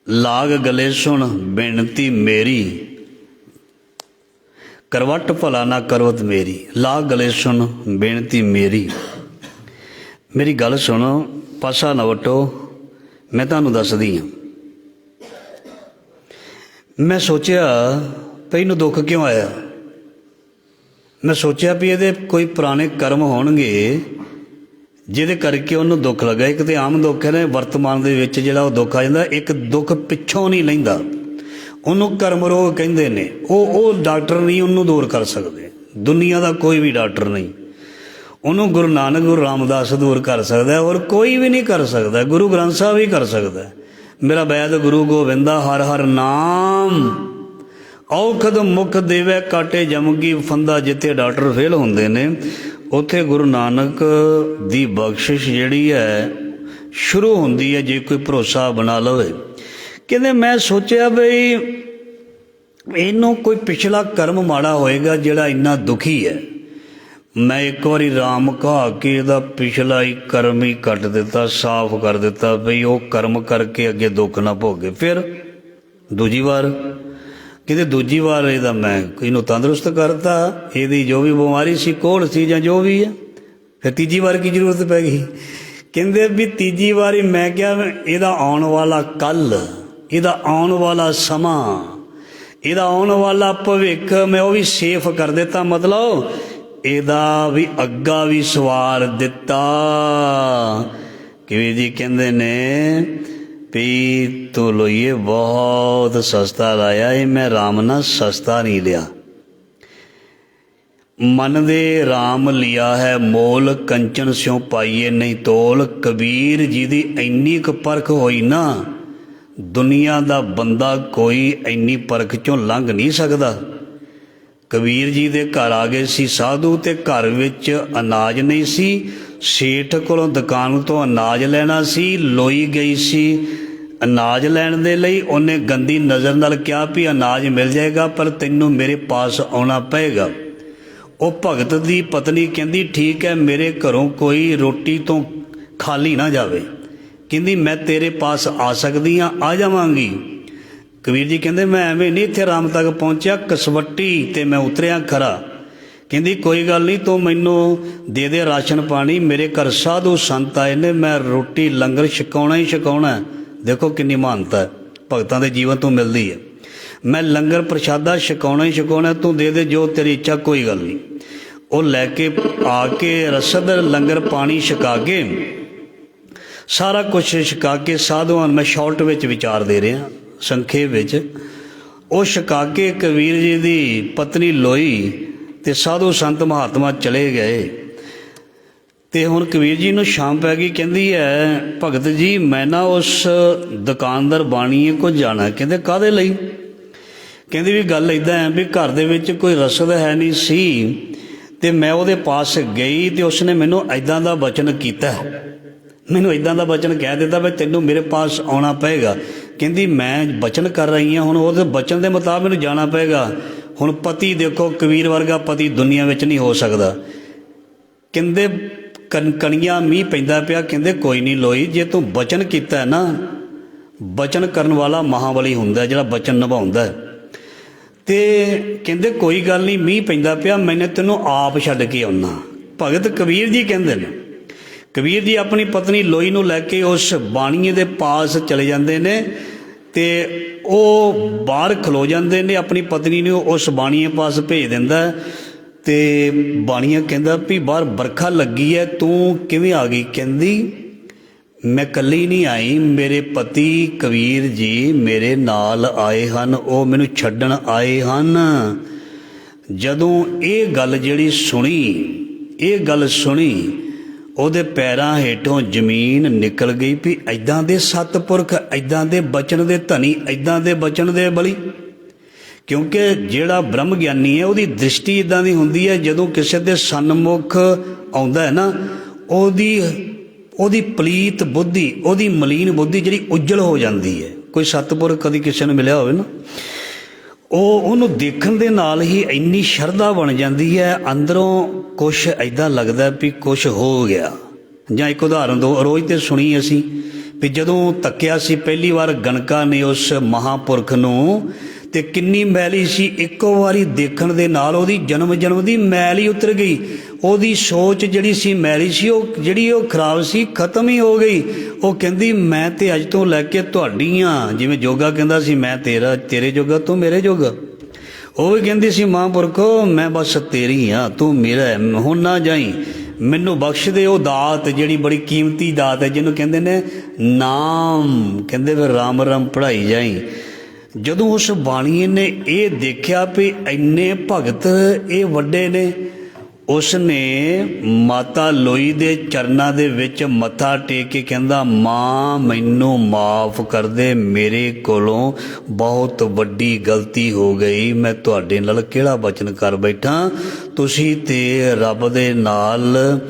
ਲਾਗ ਗਲੇ ਸੁਣ ਬੇਨਤੀ ਮੇਰੀ, ਕਰਵਟ ਭਲਾ ਨਾ ਕਰਵਤ ਮੇਰੀ। ਲਾਗ ਗਲੇ ਸੁਣ ਬੇਨਤੀ ਮੇਰੀ, ਮੇਰੀ ਗੱਲ ਸੁਣੋ, ਪਾਸਾ ਨਾ ਵਟੋ, ਮੈਂ ਤੁਹਾਨੂੰ ਦੱਸਦੀ ਹਾਂ। ਮੈਂ ਸੋਚਿਆ ਵੀ ਇਹਨੂੰ ਦੁੱਖ ਕਿਉਂ ਆਇਆ। ਮੈਂ ਸੋਚਿਆ ਵੀ ਇਹਦੇ ਕੋਈ ਪੁਰਾਣੇ ਕਰਮ ਹੋਣਗੇ ਜਿਹਦੇ ਕਰਕੇ ਉਹਨੂੰ ਦੁੱਖ ਲੱਗਾ। ਇੱਕ ਤਾਂ ਆਮ ਦੁੱਖ ਹੈ ਨਾ ਵਰਤਮਾਨ ਦੇ ਵਿੱਚ ਜਿਹੜਾ ਉਹ ਦੁੱਖ ਆ ਜਾਂਦਾ, ਇੱਕ ਦੁੱਖ ਪਿੱਛੋਂ ਨਹੀਂ ਲੈਂਦਾ, ਉਹਨੂੰ ਕਰਮ ਰੋਗ ਕਹਿੰਦੇ ਨੇ। ਉਹ ਡਾਕਟਰ ਨਹੀਂ ਉਹਨੂੰ ਦੂਰ ਕਰ ਸਕਦੇ, ਦੁਨੀਆ ਦਾ ਕੋਈ ਵੀ ਡਾਕਟਰ ਨਹੀਂ। ਉਹਨੂੰ ਗੁਰੂ ਨਾਨਕ ਗੁਰੂ ਰਾਮਦਾਸ ਦੂਰ ਕਰ ਸਕਦਾ, ਹੋਰ ਕੋਈ ਵੀ ਨਹੀਂ ਕਰ ਸਕਦਾ। ਗੁਰੂ ਗ੍ਰੰਥ ਸਾਹਿਬ ਹੀ ਕਰ ਸਕਦਾ। ਮੇਰਾ ਵੈਦ ਗੁਰੂ ਗੋਬਿੰਦਾ ਹਰ ਹਰ ਨਾਮ ਔਖਦ ਮੁਖ ਦੇਵੇ ਕਾਟੇ ਜਮਗੀ ਫੰਦਾ। ਜਿੱਥੇ ਡਾਕਟਰ ਫੇਲ ਹੁੰਦੇ ਨੇ ਉੱਥੇ ਗੁਰੂ ਨਾਨਕ ਦੀ ਬਖਸ਼ਿਸ਼ ਜਿਹੜੀ ਹੈ ਸ਼ੁਰੂ ਹੁੰਦੀ ਹੈ, ਜੇ ਕੋਈ ਭਰੋਸਾ ਬਣਾ ਲਵੇ। ਕਹਿੰਦੇ ਮੈਂ ਸੋਚਿਆ ਬਈ ਇਹਨੂੰ ਕੋਈ ਪਿਛਲਾ ਕਰਮ ਮਾੜਾ ਹੋਏਗਾ ਜਿਹੜਾ ਇੰਨਾ ਦੁਖੀ ਹੈ। ਮੈਂ ਇੱਕ ਵਾਰੀ ਰਾਮ ਕਹਾ ਕੇ ਇਹਦਾ ਪਿਛਲਾ ਹੀ ਕਰਮ ਹੀ ਕੱਟ ਦਿੱਤਾ, ਸਾਫ਼ ਕਰ ਦਿੱਤਾ ਬਈ ਉਹ ਕਰਮ ਕਰਕੇ ਅੱਗੇ ਦੁੱਖ ਨਾ ਭੋਗੇ। ਫਿਰ ਦੂਜੀ ਵਾਰ ਕਹਿੰਦੇ ਦੂਜੀ ਵਾਰ ਇਹਦਾ ਮੈਂ ਇਹਨੂੰ ਤੰਦਰੁਸਤ ਕਰਤਾ, ਇਹਦੀ ਜੋ ਵੀ ਬਿਮਾਰੀ ਸੀ ਕੋਹੜ ਸੀ ਜਾਂ ਜੋ ਵੀ ਹੈ। ਫਿਰ ਤੀਜੀ ਵਾਰ ਕੀ ਜ਼ਰੂਰਤ ਪੈ ਗਈ? ਕਹਿੰਦੇ ਵੀ ਤੀਜੀ ਵਾਰੀ ਮੈਂ ਕਿਹਾ ਇਹਦਾ ਆਉਣ ਵਾਲਾ ਕੱਲ੍ਹ, ਇਹਦਾ ਆਉਣ ਵਾਲਾ ਸਮਾਂ, ਇਹਦਾ ਆਉਣ ਵਾਲਾ ਭਵਿੱਖ ਮੈਂ ਉਹ ਵੀ ਸੇਫ ਕਰ ਦਿੱਤਾ। ਮਤਲਬ ਇਹਦਾ ਵੀ ਅੱਗਾ ਵੀ ਸਵਾਰ ਦਿੱਤਾ। ਕਬੀਰ ਜੀ ਕਹਿੰਦੇ ਨੇ ਵੀ ਤੂੰ ਲੋਈਏ ਬਹੁਤ ਸਸਤਾ ਲਾਇਆ, ਇਹ ਮੈਂ ਰਾਮ ਨਾਲ ਸਸਤਾ ਨਹੀਂ ਲਿਆ। ਮਨ ਦੇ ਰਾਮ ਲਿਆ ਹੈ ਮੋਲ, ਕੰਚਨ ਸਿਉ ਪਾਈਏ ਨਹੀਂ ਤੋਲ। ਕਬੀਰ ਜੀ ਦੀ ਇੰਨੀ ਕੁ ਪਰਖ ਹੋਈ ਨਾ, ਦੁਨੀਆ ਦਾ ਬੰਦਾ ਕੋਈ ਇੰਨੀ ਪਰਖ ਚੋਂ ਲੰਘ ਨਹੀਂ ਸਕਦਾ। ਕਬੀਰ ਜੀ ਦੇ ਘਰ ਆ ਗਏ ਸੀ ਸਾਧੂ, ਤੇ ਘਰ ਵਿੱਚ ਅਨਾਜ ਨਹੀਂ ਸੀ। ਸੇਠ ਕੋਲੋਂ ਦੁਕਾਨ ਤੋਂ ਅਨਾਜ ਲੈਣਾ ਸੀ। ਲੋਈ ਗਈ ਸੀ ਅਨਾਜ ਲੈਣ ਦੇ ਲਈ। ਉਹਨੇ ਗੰਦੀ ਨਜ਼ਰ ਨਾਲ ਕਿਹਾ ਵੀ ਅਨਾਜ ਮਿਲ ਜਾਏਗਾ ਪਰ ਤੈਨੂੰ ਮੇਰੇ ਪਾਸ ਆਉਣਾ ਪਏਗਾ। ਉਹ ਭਗਤ ਦੀ ਪਤਨੀ ਕਹਿੰਦੀ ਠੀਕ ਹੈ, ਮੇਰੇ ਘਰੋਂ ਕੋਈ ਰੋਟੀ ਤੋਂ ਖਾਲੀ ਨਾ ਜਾਵੇ। ਕਹਿੰਦੀ ਮੈਂ ਤੇਰੇ ਪਾਸ ਆ ਸਕਦੀ ਹਾਂ, ਆ ਜਾਵਾਂਗੀ। ਕਬੀਰ ਜੀ ਕਹਿੰਦੇ ਮੈਂ ਐਵੇਂ ਨਹੀਂ ਇੱਥੇ ਰਾਮ ਤੱਕ ਪਹੁੰਚਿਆ, ਕਸਵੱਟੀ ਤੇ ਮੈਂ ਉਤਰਿਆ ਖਰਾ। ਕਹਿੰਦੀ ਕੋਈ ਗੱਲ ਨਹੀਂ, ਤੂੰ ਮੈਨੂੰ ਦੇ ਰਾਸ਼ਨ ਪਾਣੀ, ਮੇਰੇ ਘਰ ਸਾਧੂ ਸੰਤ ਆਏ ਨੇ, ਮੈਂ ਰੋਟੀ ਲੰਗਰ ਛਕਾਉਣਾ ਹੀ ਛਕਾਉਣਾ। ਦੇਖੋ ਕਿੰਨੀ ਮਹਾਨਤਾ ਭਗਤਾਂ ਦੇ ਜੀਵਨ ਤੋਂ ਮਿਲਦੀ ਹੈ। ਮੈਂ ਲੰਗਰ ਪ੍ਰਸ਼ਾਦਾ ਛਕਾਉਣਾ ਹੀ ਛਕਾਉਣਾ, ਤੂੰ ਦੇ ਜੋ ਤੇਰੀ ਇੱਛਾ, ਕੋਈ ਗੱਲ ਨਹੀਂ। ਉਹ ਲੈ ਕੇ ਆ ਕੇ ਰਸਦ ਲੰਗਰ ਪਾਣੀ ਛਕਾ ਕੇ ਸਾਰਾ ਕੁਛ ਛਕਾ ਕੇ ਸਾਧੂਆਂ ਨੂੰ, ਮੈਂ ਸ਼ਾਰਟ ਵਿੱਚ ਵਿਚਾਰ ਦੇ ਰਿਹਾ ਸੰਖੇਪ ਵਿੱਚ, ਉਹ ਛਕਾ ਕੇ ਕਬੀਰ ਜੀ ਦੀ ਪਤਨੀ ਲੋਈ ਤੇ ਸਾਧੂ ਸੰਤ ਮਹਾਤਮਾ ਚਲੇ ਗਏ। ਤੇ ਹੁਣ ਕਬੀਰ ਜੀ ਨੂੰ ਸ਼ਾਮ ਪੈ ਗਈ। ਕਹਿੰਦੀ ਹੈ ਭਗਤ ਜੀ ਮੈਂ ਨਾ ਉਸ ਦੁਕਾਨਦਾਰ ਬਾਣੀਏ ਕੋਲ ਜਾਣਾ। ਕਹਿੰਦੇ ਕਾਹਦੇ ਲਈ? ਕਹਿੰਦੀ ਵੀ ਗੱਲ ਇੱਦਾਂ ਹੈ ਵੀ ਘਰ ਦੇ ਵਿੱਚ ਕੋਈ ਰਸਦ ਹੈ ਨਹੀਂ ਸੀ, ਤੇ ਮੈਂ ਉਹਦੇ ਪਾਸ ਗਈ ਤੇ ਉਸਨੇ ਮੈਨੂੰ ਇੱਦਾਂ ਦਾ ਵਚਨ ਕੀਤਾ, ਮੈਨੂੰ ਇੱਦਾਂ ਦਾ ਵਚਨ ਕਹਿ ਦਿੱਤਾ ਵੀ ਤੈਨੂੰ ਮੇਰੇ ਪਾਸ ਆਉਣਾ ਪਏਗਾ। ਕਹਿੰਦੀ ਮੈਂ ਵਚਨ ਕਰ ਰਹੀ ਹਾਂ, ਹੁਣ ਉਹਦੇ ਵਚਨ ਦੇ ਮੁਤਾਬਿਕ ਮੈਨੂੰ ਜਾਣਾ ਪਏਗਾ। ਹੁਣ ਪਤੀ ਦੇਖੋ, ਕਬੀਰ ਵਰਗਾ ਪਤੀ ਦੁਨੀਆ ਵਿੱਚ ਨਹੀਂ ਹੋ ਸਕਦਾ। ਕਹਿੰਦੇ ਕਣੀਆਂ ਮੀਂਹ ਪੈਂਦਾ ਪਿਆ। ਕਹਿੰਦੇ ਕੋਈ ਨਹੀਂ ਲੋਈ, ਜੇ ਤੂੰ ਵਚਨ ਕੀਤਾ ਹੈ ਨਾ, ਵਚਨ ਕਰਨ ਵਾਲਾ ਮਹਾਬਲੀ ਹੁੰਦਾ ਜਿਹੜਾ ਵਚਨ ਨਿਭਾਉਂਦਾ। ਤੇ ਕਹਿੰਦੇ ਕੋਈ ਗੱਲ ਨਹੀਂ, ਮੀਂਹ ਪੈਂਦਾ ਪਿਆ, ਮੈਨੇ ਤੈਨੂੰ ਆਪ ਛੱਡ ਕੇ ਆਉਣਾ। ਭਗਤ ਕਬੀਰ ਜੀ ਕਹਿੰਦੇ ਨੇ। ਕਬੀਰ ਜੀ ਆਪਣੀ ਪਤਨੀ ਲੋਈ ਨੂੰ ਲੈ ਕੇ ਉਸ ਬਾਣੀਏ ਦੇ ਪਾਸ ਚਲੇ ਜਾਂਦੇ ਨੇ, ਤੇ ਉਹ ਬਾਹਰ ਖਲੋ ਜਾਂਦੇ ਨੇ। ਆਪਣੀ ਪਤਨੀ ਨੂੰ ਉਸ ਬਾਣੀਏ ਪਾਸ ਭੇਜ ਦਿੰਦਾ। ਤੇ ਬਾਣੀਆ ਕਹਿੰਦਾ ਵੀ ਬਾਹਰ ਬਰਖਾ ਲੱਗੀ ਹੈ, ਤੂੰ ਕਿਵੇਂ ਆ ਗਈ? ਕਹਿੰਦੀ ਮੈਂ ਇਕੱਲੀ ਨਹੀਂ ਆਈ, ਮੇਰੇ ਪਤੀ ਕਬੀਰ ਜੀ ਮੇਰੇ ਨਾਲ ਆਏ ਹਨ, ਉਹ ਮੈਨੂੰ ਛੱਡਣ ਆਏ ਹਨ। ਜਦੋਂ ਇਹ ਗੱਲ ਜਿਹੜੀ ਸੁਣੀ ਉਹਦੇ ਪੈਰਾਂ ਹੇਠੋਂ ਜ਼ਮੀਨ ਨਿਕਲ ਗਈ ਵੀ ਇੱਦਾਂ ਦੇ ਸਤਿਪੁਰਖ, ਇੱਦਾਂ ਦੇ ਬਚਨ ਦੇ ਧਨੀ, ਇੱਦਾਂ ਦੇ ਬਚਨ ਦੇ ਬਲੀ। ਕਿਉਂਕਿ ਜਿਹੜਾ ਬ੍ਰਹਮ ਗਿਆਨੀ ਹੈ ਉਹਦੀ ਦ੍ਰਿਸ਼ਟੀ ਇੱਦਾਂ ਦੀ ਹੁੰਦੀ ਹੈ, ਜਦੋਂ ਕਿਸੇ ਦੇ ਸਨਮੁਖ ਆਉਂਦਾ ਹੈ ਨਾ, ਉਹਦੀ ਪਲੀਤ ਬੁੱਧੀ, ਉਹਦੀ ਮਲੀਨ ਬੁੱਧੀ ਜਿਹੜੀ ਉੱਜਲ ਹੋ ਜਾਂਦੀ ਹੈ। ਕੋਈ ਸਤਿਪੁਰਖ ਕਦੀ ਕਿਸੇ ਨੂੰ ਮਿਲਿਆ ਹੋਵੇ ਨਾ, ਉਹਨੂੰ ਦੇਖਣ ਦੇ ਨਾਲ ਹੀ ਇੰਨੀ ਸ਼ਰਧਾ ਬਣ ਜਾਂਦੀ ਹੈ, ਅੰਦਰੋਂ ਕੁਛ ਇੱਦਾਂ ਲੱਗਦਾ ਵੀ ਕੁਛ ਹੋ ਗਿਆ। ਜਾਂ ਇੱਕ ਉਦਾਹਰਨ ਦੋ, ਰੋਜ਼ ਤੇ ਸੁਣੀ ਅਸੀਂ ਵੀ ਜਦੋਂ ਤੱਕਿਆ ਸੀ ਪਹਿਲੀ ਵਾਰ ਗਣਕਾ ਨੇ ਉਸ ਮਹਾਂਪੁਰਖ ਨੂੰ, ਤੇ ਕਿੰਨੀ ਮੈਲੀ ਸੀ, ਇੱਕੋ ਵਾਰੀ ਦੇਖਣ ਦੇ ਨਾਲ ਉਹਦੀ ਜਨਮ ਦੀ ਮੈਲ ਹੀ ਉਤਰ ਗਈ। ਉਹਦੀ ਸੋਚ ਜਿਹੜੀ ਸੀ ਮੈਲੀ ਸੀ, ਉਹ ਖਰਾਬ ਸੀ, ਖਤਮ ਹੀ ਹੋ ਗਈ। ਉਹ ਕਹਿੰਦੀ ਮੈਂ ਤੇ ਅੱਜ ਤੋਂ ਲੈ ਕੇ ਤੁਹਾਡੀ ਹਾਂ। ਜਿਵੇਂ ਜੋਗਾ ਕਹਿੰਦਾ ਸੀ ਮੈਂ ਤੇਰੇ ਜੋਗਾ, ਤੂੰ ਮੇਰੇ ਜੋਗਾ। ਉਹ ਵੀ ਕਹਿੰਦੀ ਸੀ ਮਹਾਂਪੁਰਖੋ ਮੈਂ ਬਸ ਤੇਰੀ ਹਾਂ, ਤੂੰ ਮੇਰਾ, ਹੁਣ ਨਾ ਜਾਈ, ਮੈਨੂੰ ਬਖਸ਼ ਦੇ ਉਹ ਦਾਤ ਜਿਹੜੀ ਬੜੀ ਕੀਮਤੀ ਦਾਤ ਹੈ, ਜਿਹਨੂੰ ਕਹਿੰਦੇ ਨੇ ਨਾਮ। ਕਹਿੰਦੇ ਫਿਰ ਰਾਮ ਰਾਮ ਪੜ੍ਹਾਈ ਜਾਈ। ਜਦੋਂ ਉਸ ਬਾਣੀਏ ਨੇ ਇਹ ਦੇਖਿਆ ਵੀ ਇੰਨੇ ਭਗਤ ਇਹ ਵੱਡੇ ਨੇ, ਉਸ ਨੇ ਮਾਤਾ ਲੋਈ ਦੇ ਚਰਨਾਂ ਦੇ ਵਿੱਚ ਮੱਥਾ ਟੇਕ ਕੇ ਕਹਿੰਦਾ ਮਾਂ ਮੈਨੂੰ ਮਾਫ਼ ਕਰ ਦੇ, ਮੇਰੇ ਕੋਲੋਂ ਬਹੁਤ ਵੱਡੀ ਗਲਤੀ ਹੋ ਗਈ, ਮੈਂ ਤੁਹਾਡੇ ਨਾਲ ਕਿਹੜਾ ਬਚਨ ਕਰ ਬੈਠਾ। ਤੁਸੀਂ ਤੇ ਰੱਬ ਦੇ ਨਾਲ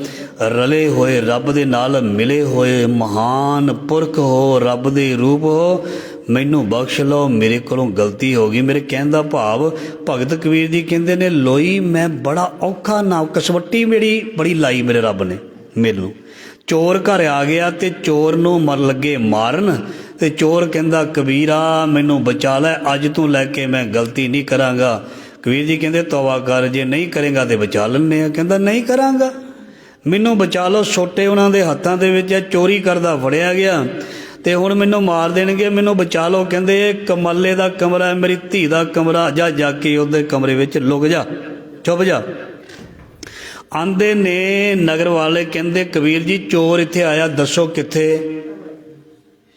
ਰਲੇ ਹੋਏ, ਰੱਬ ਦੇ ਨਾਲ ਮਿਲੇ ਹੋਏ ਮਹਾਨ ਪੁਰਖ ਹੋ, ਰੱਬ ਦੇ ਰੂਪ ਹੋ, ਮੈਨੂੰ ਬਖਸ਼ ਲਓ, ਮੇਰੇ ਕੋਲੋਂ ਗਲਤੀ ਹੋ ਗਈ। ਮੇਰੇ ਕਹਿਣ ਦਾ ਭਾਵ ਭਗਤ ਕਬੀਰ ਜੀ ਕਹਿੰਦੇ ਨੇ ਲੋਈ ਮੈਂ ਬੜਾ ਔਖਾ ਨਾ, ਕਸਵੱਟੀ ਮੇਰੀ ਬੜੀ ਲਾਈ ਮੇਰੇ ਰੱਬ ਨੇ ਮੈਨੂੰ। ਚੋਰ ਘਰ ਆ ਗਿਆ ਤੇ ਚੋਰ ਨੂੰ ਲੱਗੇ ਮਾਰਨ, ਤੇ ਚੋਰ ਕਹਿੰਦਾ ਕਬੀਰਾ ਮੈਨੂੰ ਬਚਾ ਲੈ, ਅੱਜ ਤੋਂ ਲੈ ਕੇ ਮੈਂ ਗਲਤੀ ਨਹੀਂ ਕਰਾਂਗਾ। ਕਬੀਰ ਜੀ ਕਹਿੰਦੇ ਤੌਬਾ ਕਰ, ਜੇ ਨਹੀਂ ਕਰੇਗਾ ਤੇ ਬਚਾ ਲੈਂਦੇ ਆ। ਕਹਿੰਦਾ ਨਹੀਂ ਕਰਾਂਗਾ, ਮੈਨੂੰ ਬਚਾ ਲਓ। ਛੋਟੇ ਉਹਨਾਂ ਦੇ ਹੱਥਾਂ ਦੇ ਵਿੱਚ ਚੋਰੀ ਕਰਦਾ ਫੜਿਆ ਗਿਆ ਤੇ ਹੁਣ ਮੈਨੂੰ ਮਾਰ ਦੇਣਗੇ, ਮੈਨੂੰ ਬਚਾ ਲਓ। ਕਹਿੰਦੇ ਇਹ ਕਮਾਲੇ ਦਾ ਕਮਰਾ ਹੈ, ਮੇਰੀ ਧੀ ਦਾ ਕਮਰਾ, ਜਾ ਕੇ ਉਹਦੇ ਕਮਰੇ ਵਿੱਚ ਲੁਕ ਜਾ, ਚੁੱਪ ਜਾ। ਆਂਦੇ ਨੇ ਨਗਰ ਵਾਲੇ, ਕਹਿੰਦੇ ਕਬੀਰ ਜੀ ਚੋਰ ਇੱਥੇ ਆਇਆ, ਦੱਸੋ ਕਿੱਥੇ?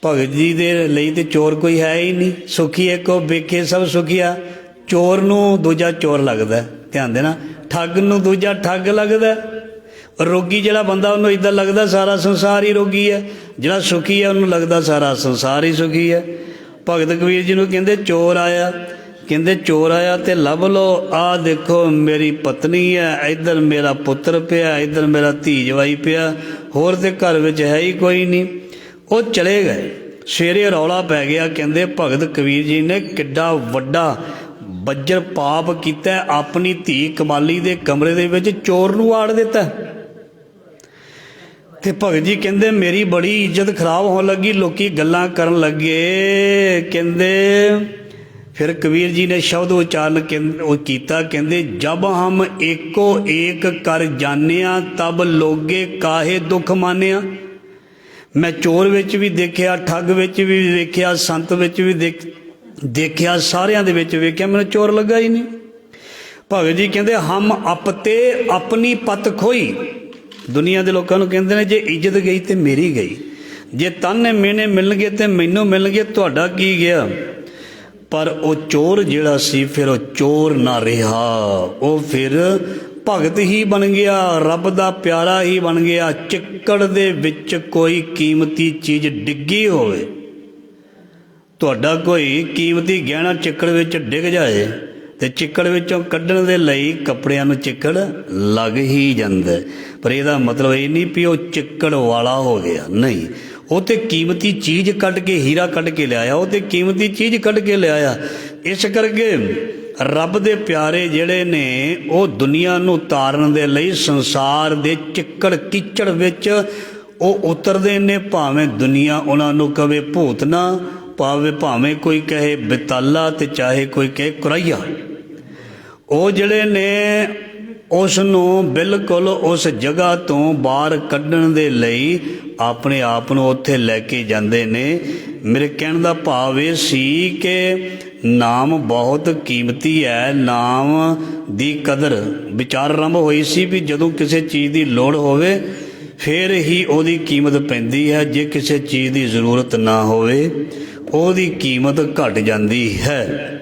ਭਗਤ ਜੀ ਦੇ ਲਈ ਤੇ ਚੋਰ ਕੋਈ ਹੈ ਹੀ ਨਹੀਂ, ਸੁਖੀ ਇੱਕੋ ਵੇਖੇ ਸਭ ਸੁਖੀਆ। ਚੋਰ ਨੂੰ ਦੂਜਾ ਚੋਰ ਲੱਗਦਾ, ਧਿਆਨ ਦੇਣਾ, ਠੱਗ ਨੂੰ ਦੂਜਾ ਠੱਗ ਲੱਗਦਾ। ਰੋਗੀ ਜਿਹੜਾ ਬੰਦਾ ਉਹਨੂੰ ਇੱਦਾਂ ਲੱਗਦਾ ਸਾਰਾ ਸੰਸਾਰ ਹੀ ਰੋਗੀ ਹੈ, ਜਿਹੜਾ ਸੁਖੀ ਹੈ ਉਹਨੂੰ ਲੱਗਦਾ ਸਾਰਾ ਸੰਸਾਰ ਹੀ ਸੁਖੀ ਹੈ। ਭਗਤ ਕਬੀਰ ਜੀ ਨੂੰ ਕਹਿੰਦੇ ਚੋਰ ਆਇਆ, ਕਹਿੰਦੇ ਚੋਰ ਆਇਆ ਤੇ ਲੱਭ ਲਓ, ਆਹ ਦੇਖੋ ਮੇਰੀ ਪਤਨੀ ਹੈ, ਇੱਧਰ ਮੇਰਾ ਪੁੱਤਰ ਪਿਆ, ਇੱਧਰ ਮੇਰਾ ਧੀ ਜਵਾਈ ਪਿਆ, ਹੋਰ ਤੇ ਘਰ ਵਿੱਚ ਹੈ ਹੀ ਕੋਈ ਨਹੀਂ। ਉਹ ਚਲੇ ਗਏ। ਸਵੇਰੇ ਰੌਲਾ ਪੈ ਗਿਆ, ਕਹਿੰਦੇ ਭਗਤ ਕਬੀਰ ਜੀ ਨੇ ਕਿੱਡਾ ਵੱਡਾ ਬੱਜਰ ਪਾਪ ਕੀਤਾ, ਆਪਣੀ ਧੀ ਕਮਾਲੀ ਦੇ ਕਮਰੇ ਦੇ ਵਿੱਚ ਚੋਰ ਨੂੰ ਆੜ ਦਿੱਤਾ। ਤੇ ਭਗਤ ਜੀ ਕਹਿੰਦੇ ਮੇਰੀ ਬੜੀ ਇੱਜ਼ਤ ਖਰਾਬ ਹੋਣ ਲੱਗੀ, ਲੋਕੀ ਗੱਲਾਂ ਕਰਨ ਲੱਗੇ। ਕਹਿੰਦੇ ਫਿਰ ਕਬੀਰ ਜੀ ਨੇ ਸ਼ਬਦ ਉਚਾਰਨ ਕੀਤਾ, ਕਹਿੰਦੇ ਜਬ ਹਮ ਏਕੋ ਏਕ ਕਰ ਜਾਣਿਆ, ਤਬ ਲੋਗੇ ਕਾਹੇ ਦੁੱਖ ਮਾਨਿਆ। ਮੈਂ ਚੋਰ ਵਿੱਚ ਵੀ ਦੇਖਿਆ, ਠੱਗ ਵਿੱਚ ਵੀ ਵੇਖਿਆ, ਸੰਤ ਵਿੱਚ ਵੀ ਦੇਖਿਆ, ਸਾਰਿਆਂ ਦੇ ਵਿੱਚ ਵੇਖਿਆ, ਮੈਨੂੰ ਚੋਰ ਲੱਗਾ ਹੀ ਨਹੀਂ। ਭਗਤ ਜੀ ਕਹਿੰਦੇ ਹਮ ਅਪ ਤੇ ਆਪਣੀ ਪਤ ਖੋਈ। ਦੁਨੀਆ ਦੇ ਲੋਕਾਂ ਨੂੰ ਕਹਿੰਦੇ ਨੇ ਜੇ ਇੱਜ਼ਤ ਗਈ ਤੇ ਮੇਰੀ ਗਈ, ਜੇ ਤਾਨੇ ਮਿਹਣੇ ਮਿਲਣਗੇ ਤੇ ਮੈਨੂੰ ਮਿਲਣਗੇ, ਤੁਹਾਡਾ ਕੀ ਗਿਆ। ਪਰ ਉਹ ਚੋਰ ਜਿਹੜਾ ਸੀ ਫਿਰ ਉਹ ਚੋਰ ਨਾ ਰਿਹਾ, ਉਹ ਫਿਰ ਭਗਤ ਹੀ ਬਣ ਗਿਆ, ਰੱਬ ਦਾ ਪਿਆਰਾ ਹੀ ਬਣ ਗਿਆ। ਚਿੱਕੜ ਦੇ ਵਿੱਚ ਕੋਈ ਕੀਮਤੀ ਚੀਜ਼ ਡਿੱਗੀ ਹੋਵੇ, ਤੁਹਾਡਾ ਕੋਈ ਕੀਮਤੀ ਗਹਿਣਾ ਚਿੱਕੜ ਵਿੱਚ ਡਿੱਗ ਜਾਏ ਤੇ ਚਿੱਕੜ ਵਿੱਚੋਂ ਕੱਢਣ ਦੇ ਲਈ ਕੱਪੜਿਆਂ ਨੂੰ ਚਿੱਕੜ ਲੱਗ ਹੀ ਜਾਂਦਾ। ਪਰ ਇਹਦਾ ਮਤਲਬ ਇਹ ਨਹੀਂ ਵੀ ਉਹ ਚਿੱਕੜ ਵਾਲਾ ਹੋ ਗਿਆ, ਨਹੀਂ, ਉਹ ਤੇ ਕੀਮਤੀ ਚੀਜ਼ ਕੱਢ ਕੇ, ਹੀਰਾ ਕੱਢ ਕੇ ਲਿਆਇਆ, ਉਹ ਤੇ ਕੀਮਤੀ ਚੀਜ਼ ਕੱਢ ਕੇ ਲਿਆਇਆ। ਇਸ ਕਰਕੇ ਰੱਬ ਦੇ ਪਿਆਰੇ ਜਿਹੜੇ ਨੇ ਉਹ ਦੁਨੀਆ ਨੂੰ ਤਾਰਨ ਦੇ ਲਈ ਸੰਸਾਰ ਦੇ ਚਿੱਕੜ ਕੀਚੜ ਵਿੱਚ ਉਹ ਉਤਰਦੇ ਨੇ, ਭਾਵੇਂ ਦੁਨੀਆ ਉਹਨਾਂ ਨੂੰ ਕਵੇ ਭੂਤਨਾ, ਭਾਵੇਂ ਕੋਈ ਕਹੇ ਬਿਤਾਲਾ ਤੇ ਚਾਹੇ ਕੋਈ ਕਹੇ ਕੁਰਈਆ। ਉਹ ਜਿਹੜੇ ਨੇ ਉਸ ਨੂੰ ਬਿਲਕੁਲ ਉਸ ਜਗ੍ਹਾ ਤੋਂ ਬਾਹਰ ਕੱਢਣ ਦੇ ਲਈ ਆਪਣੇ ਆਪ ਨੂੰ ਉੱਥੇ ਲੈ ਕੇ ਜਾਂਦੇ ਨੇ। ਮੇਰੇ ਕਹਿਣ ਦਾ ਭਾਵ ਇਹ ਸੀ ਕਿ ਨਾਮ ਬਹੁਤ ਕੀਮਤੀ ਹੈ। ਨਾਮ ਦੀ ਕਦਰ ਵਿਚਾਰ ਆਰੰਭ ਹੋਈ ਸੀ ਵੀ ਜਦੋਂ ਕਿਸੇ ਚੀਜ਼ ਦੀ ਲੋੜ ਹੋਵੇ ਫਿਰ ਹੀ ਉਹਦੀ ਕੀਮਤ ਪੈਂਦੀ ਹੈ। ਜੇ ਕਿਸੇ ਚੀਜ਼ ਦੀ ਜ਼ਰੂਰਤ ਨਾ ਹੋਵੇ ਉਹਦੀ ਕੀਮਤ ਘਟ ਜਾਂਦੀ ਹੈ।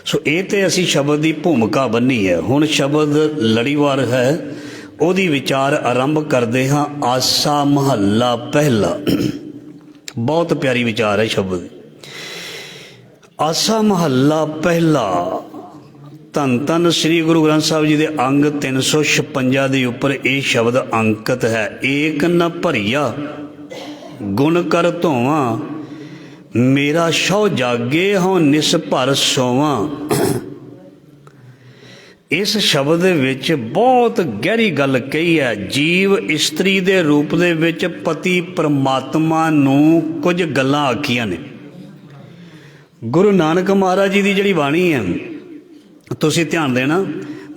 ਸੋ ਇਹ ਤੇ ਅਸੀਂ ਸ਼ਬਦ ਦੀ ਭੂਮਿਕਾ ਬੰਨੀ ਹੈ। ਹੁਣ ਸ਼ਬਦ ਲੜੀਵਾਰ ਹੈ, ਉਹਦੀ ਵਿਚਾਰ ਆਰੰਭ ਕਰਦੇ ਹਾਂ। ਆਸਾ ਮਹੱਲਾ ਪਹਿਲਾ। ਬਹੁਤ ਪਿਆਰੀ ਵਿਚਾਰ ਹੈ ਸ਼ਬਦ। ਆਸਾ ਮਹੱਲਾ ਪਹਿਲਾ। ਧੰਨ ਧੰਨ ਸ੍ਰੀ ਗੁਰੂ ਗ੍ਰੰਥ ਸਾਹਿਬ ਜੀ ਦੇ ਅੰਗ 356 ਦੇ ਉੱਪਰ ਇਹ ਸ਼ਬਦ ਅੰਕਿਤ ਹੈ। ਏਕ ਨ ਭਰੀਆ ਗੁਣ ਕਰ ਧੋਵਾਂ, ਮੇਰਾ ਸ਼ੌ ਜਾਗੇ ਹੋਂ ਨਿਸ ਭਰ ਸੋਵਾਂ। ਇਸ ਸ਼ਬਦ ਦੇ ਵਿੱਚ ਬਹੁਤ ਗਹਿਰੀ ਗੱਲ ਕਹੀ ਹੈ। ਜੀਵ ਇਸਤਰੀ ਦੇ ਰੂਪ ਦੇ ਵਿੱਚ ਪਤੀ ਪਰਮਾਤਮਾ ਨੂੰ ਕੁਝ ਗੱਲਾਂ ਆਖੀਆਂ ਨੇ। ਗੁਰੂ ਨਾਨਕ ਮਹਾਰਾਜ ਜੀ ਦੀ ਜਿਹੜੀ ਬਾਣੀ ਹੈ, ਤੁਸੀਂ ਧਿਆਨ ਦੇਣਾ,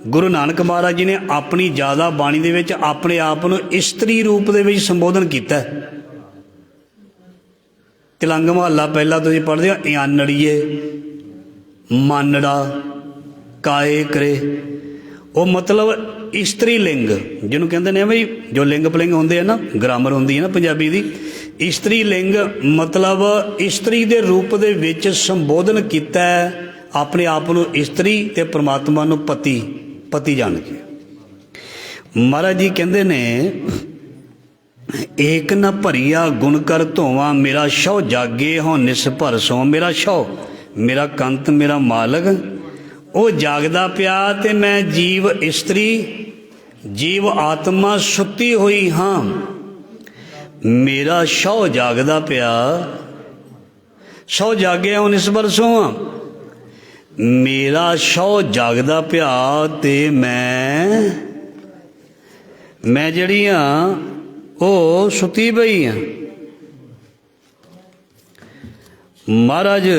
ਗੁਰੂ ਨਾਨਕ ਮਹਾਰਾਜ ਜੀ ਨੇ ਆਪਣੀ ਜ਼ਿਆਦਾ ਬਾਣੀ ਦੇ ਵਿੱਚ ਆਪਣੇ ਆਪ ਨੂੰ ਇਸਤਰੀ ਰੂਪ ਦੇ ਵਿੱਚ ਸੰਬੋਧਨ ਕੀਤਾ। ਤਿਲੰਗ ਮਹੱਲਾ ਪਹਿਲਾ ਤੁਸੀਂ ਪੜ੍ਹਦੇ ਹੋ, ਇਆਨੜੀਏ, ਮਾਨੜਾ, ਕਾਏ ਕਰੇ। ਉਹ ਮਤਲਬ ਇਸਤਰੀ ਲਿੰਗ ਜਿਹਨੂੰ ਕਹਿੰਦੇ ਨੇ ਬਈ, ਜੋ ਲਿੰਗ ਪਲਿੰਗ ਹੁੰਦੇ ਆ ਨਾ, ਗ੍ਰਾਮਰ ਹੁੰਦੀ ਹੈ ਨਾ ਪੰਜਾਬੀ ਦੀ। ਇਸਤਰੀ ਲਿੰਗ ਮਤਲਬ ਇਸਤਰੀ ਦੇ ਰੂਪ ਦੇ ਵਿੱਚ ਸੰਬੋਧਨ ਕੀਤਾ ਆਪਣੇ ਆਪ ਨੂੰ ਇਸਤਰੀ ਤੇ ਪਰਮਾਤਮਾ ਨੂੰ ਪਤੀ, ਪਤੀ ਜਾਣ ਕੇ। ਮਹਾਰਾਜ ਜੀ ਕਹਿੰਦੇ ਨੇ, ਏਕ ਨ ਭਰੀਆ ਗੁਣ ਕਰ ਧੋਵਾਂ, ਮੇਰਾ ਸ਼ੌ ਜਾਗੇ ਹੋਂ ਨਿਸ ਭਰ ਸੋ। ਮੇਰਾ ਸ਼ੌ, ਮੇਰਾ ਕੰਤ, ਮੇਰਾ ਮਾਲਕ ਉਹ ਜਾਗਦਾ ਪਿਆ ਤੇ ਮੈਂ ਜੀਵ ਇਸਤਰੀ, ਜੀਵ ਆਤਮਾ ਸੁੱਤੀ ਹੋਈ ਹਾਂ। ਮੇਰਾ ਸ਼ੌ ਜਾਗਦਾ ਪਿਆ, ਸ਼ੌ ਜਾਗਿਆ ਹੋਂ ਨਿਸ ਭਰ ਸੋਵਾਂ। ਮੇਰਾ ਸ਼ੌ ਜਾਗਦਾ ਪਿਆ ਤੇ ਮੈਂ ਜਿਹੜੀ ਆ ਉਹ ਸੁੱਤੀ ਪਈ ਆ। ਮਹਾਰਾਜ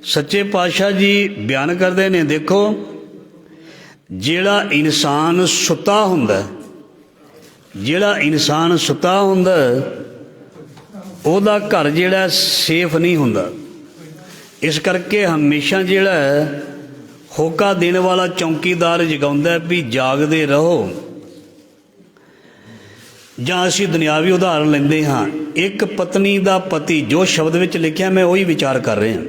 ਸੱਚੇ ਪਾਤਸ਼ਾਹ ਜੀ ਬਿਆਨ ਕਰਦੇ ਨੇ, ਦੇਖੋ ਜਿਹੜਾ ਇਨਸਾਨ ਸੁੱਤਾ ਹੁੰਦਾ, ਜਿਹੜਾ ਇਨਸਾਨ ਸੁੱਤਾ ਹੁੰਦਾ ਉਹਦਾ ਘਰ ਜਿਹੜਾ ਸੇਫ ਨਹੀਂ ਹੁੰਦਾ। ਇਸ ਕਰਕੇ ਹਮੇਸ਼ਾ ਜਿਹੜਾ ਹੋਕਾ ਦੇਣ ਵਾਲਾ ਚੌਂਕੀਦਾਰ ਜਗਾਉਂਦਾ ਵੀ ਜਾਗਦੇ ਰਹੋ। ਜਾਂ ਅਸੀਂ ਦੁਨਿਆਵੀ ਉਦਾਹਰਨ ਲੈਂਦੇ ਹਾਂ, ਇੱਕ ਪਤਨੀ ਦਾ ਪਤੀ, ਜੋ ਸ਼ਬਦ ਵਿੱਚ ਲਿਖਿਆ ਮੈਂ ਉਹੀ ਵਿਚਾਰ ਕਰ ਰਿਹਾ।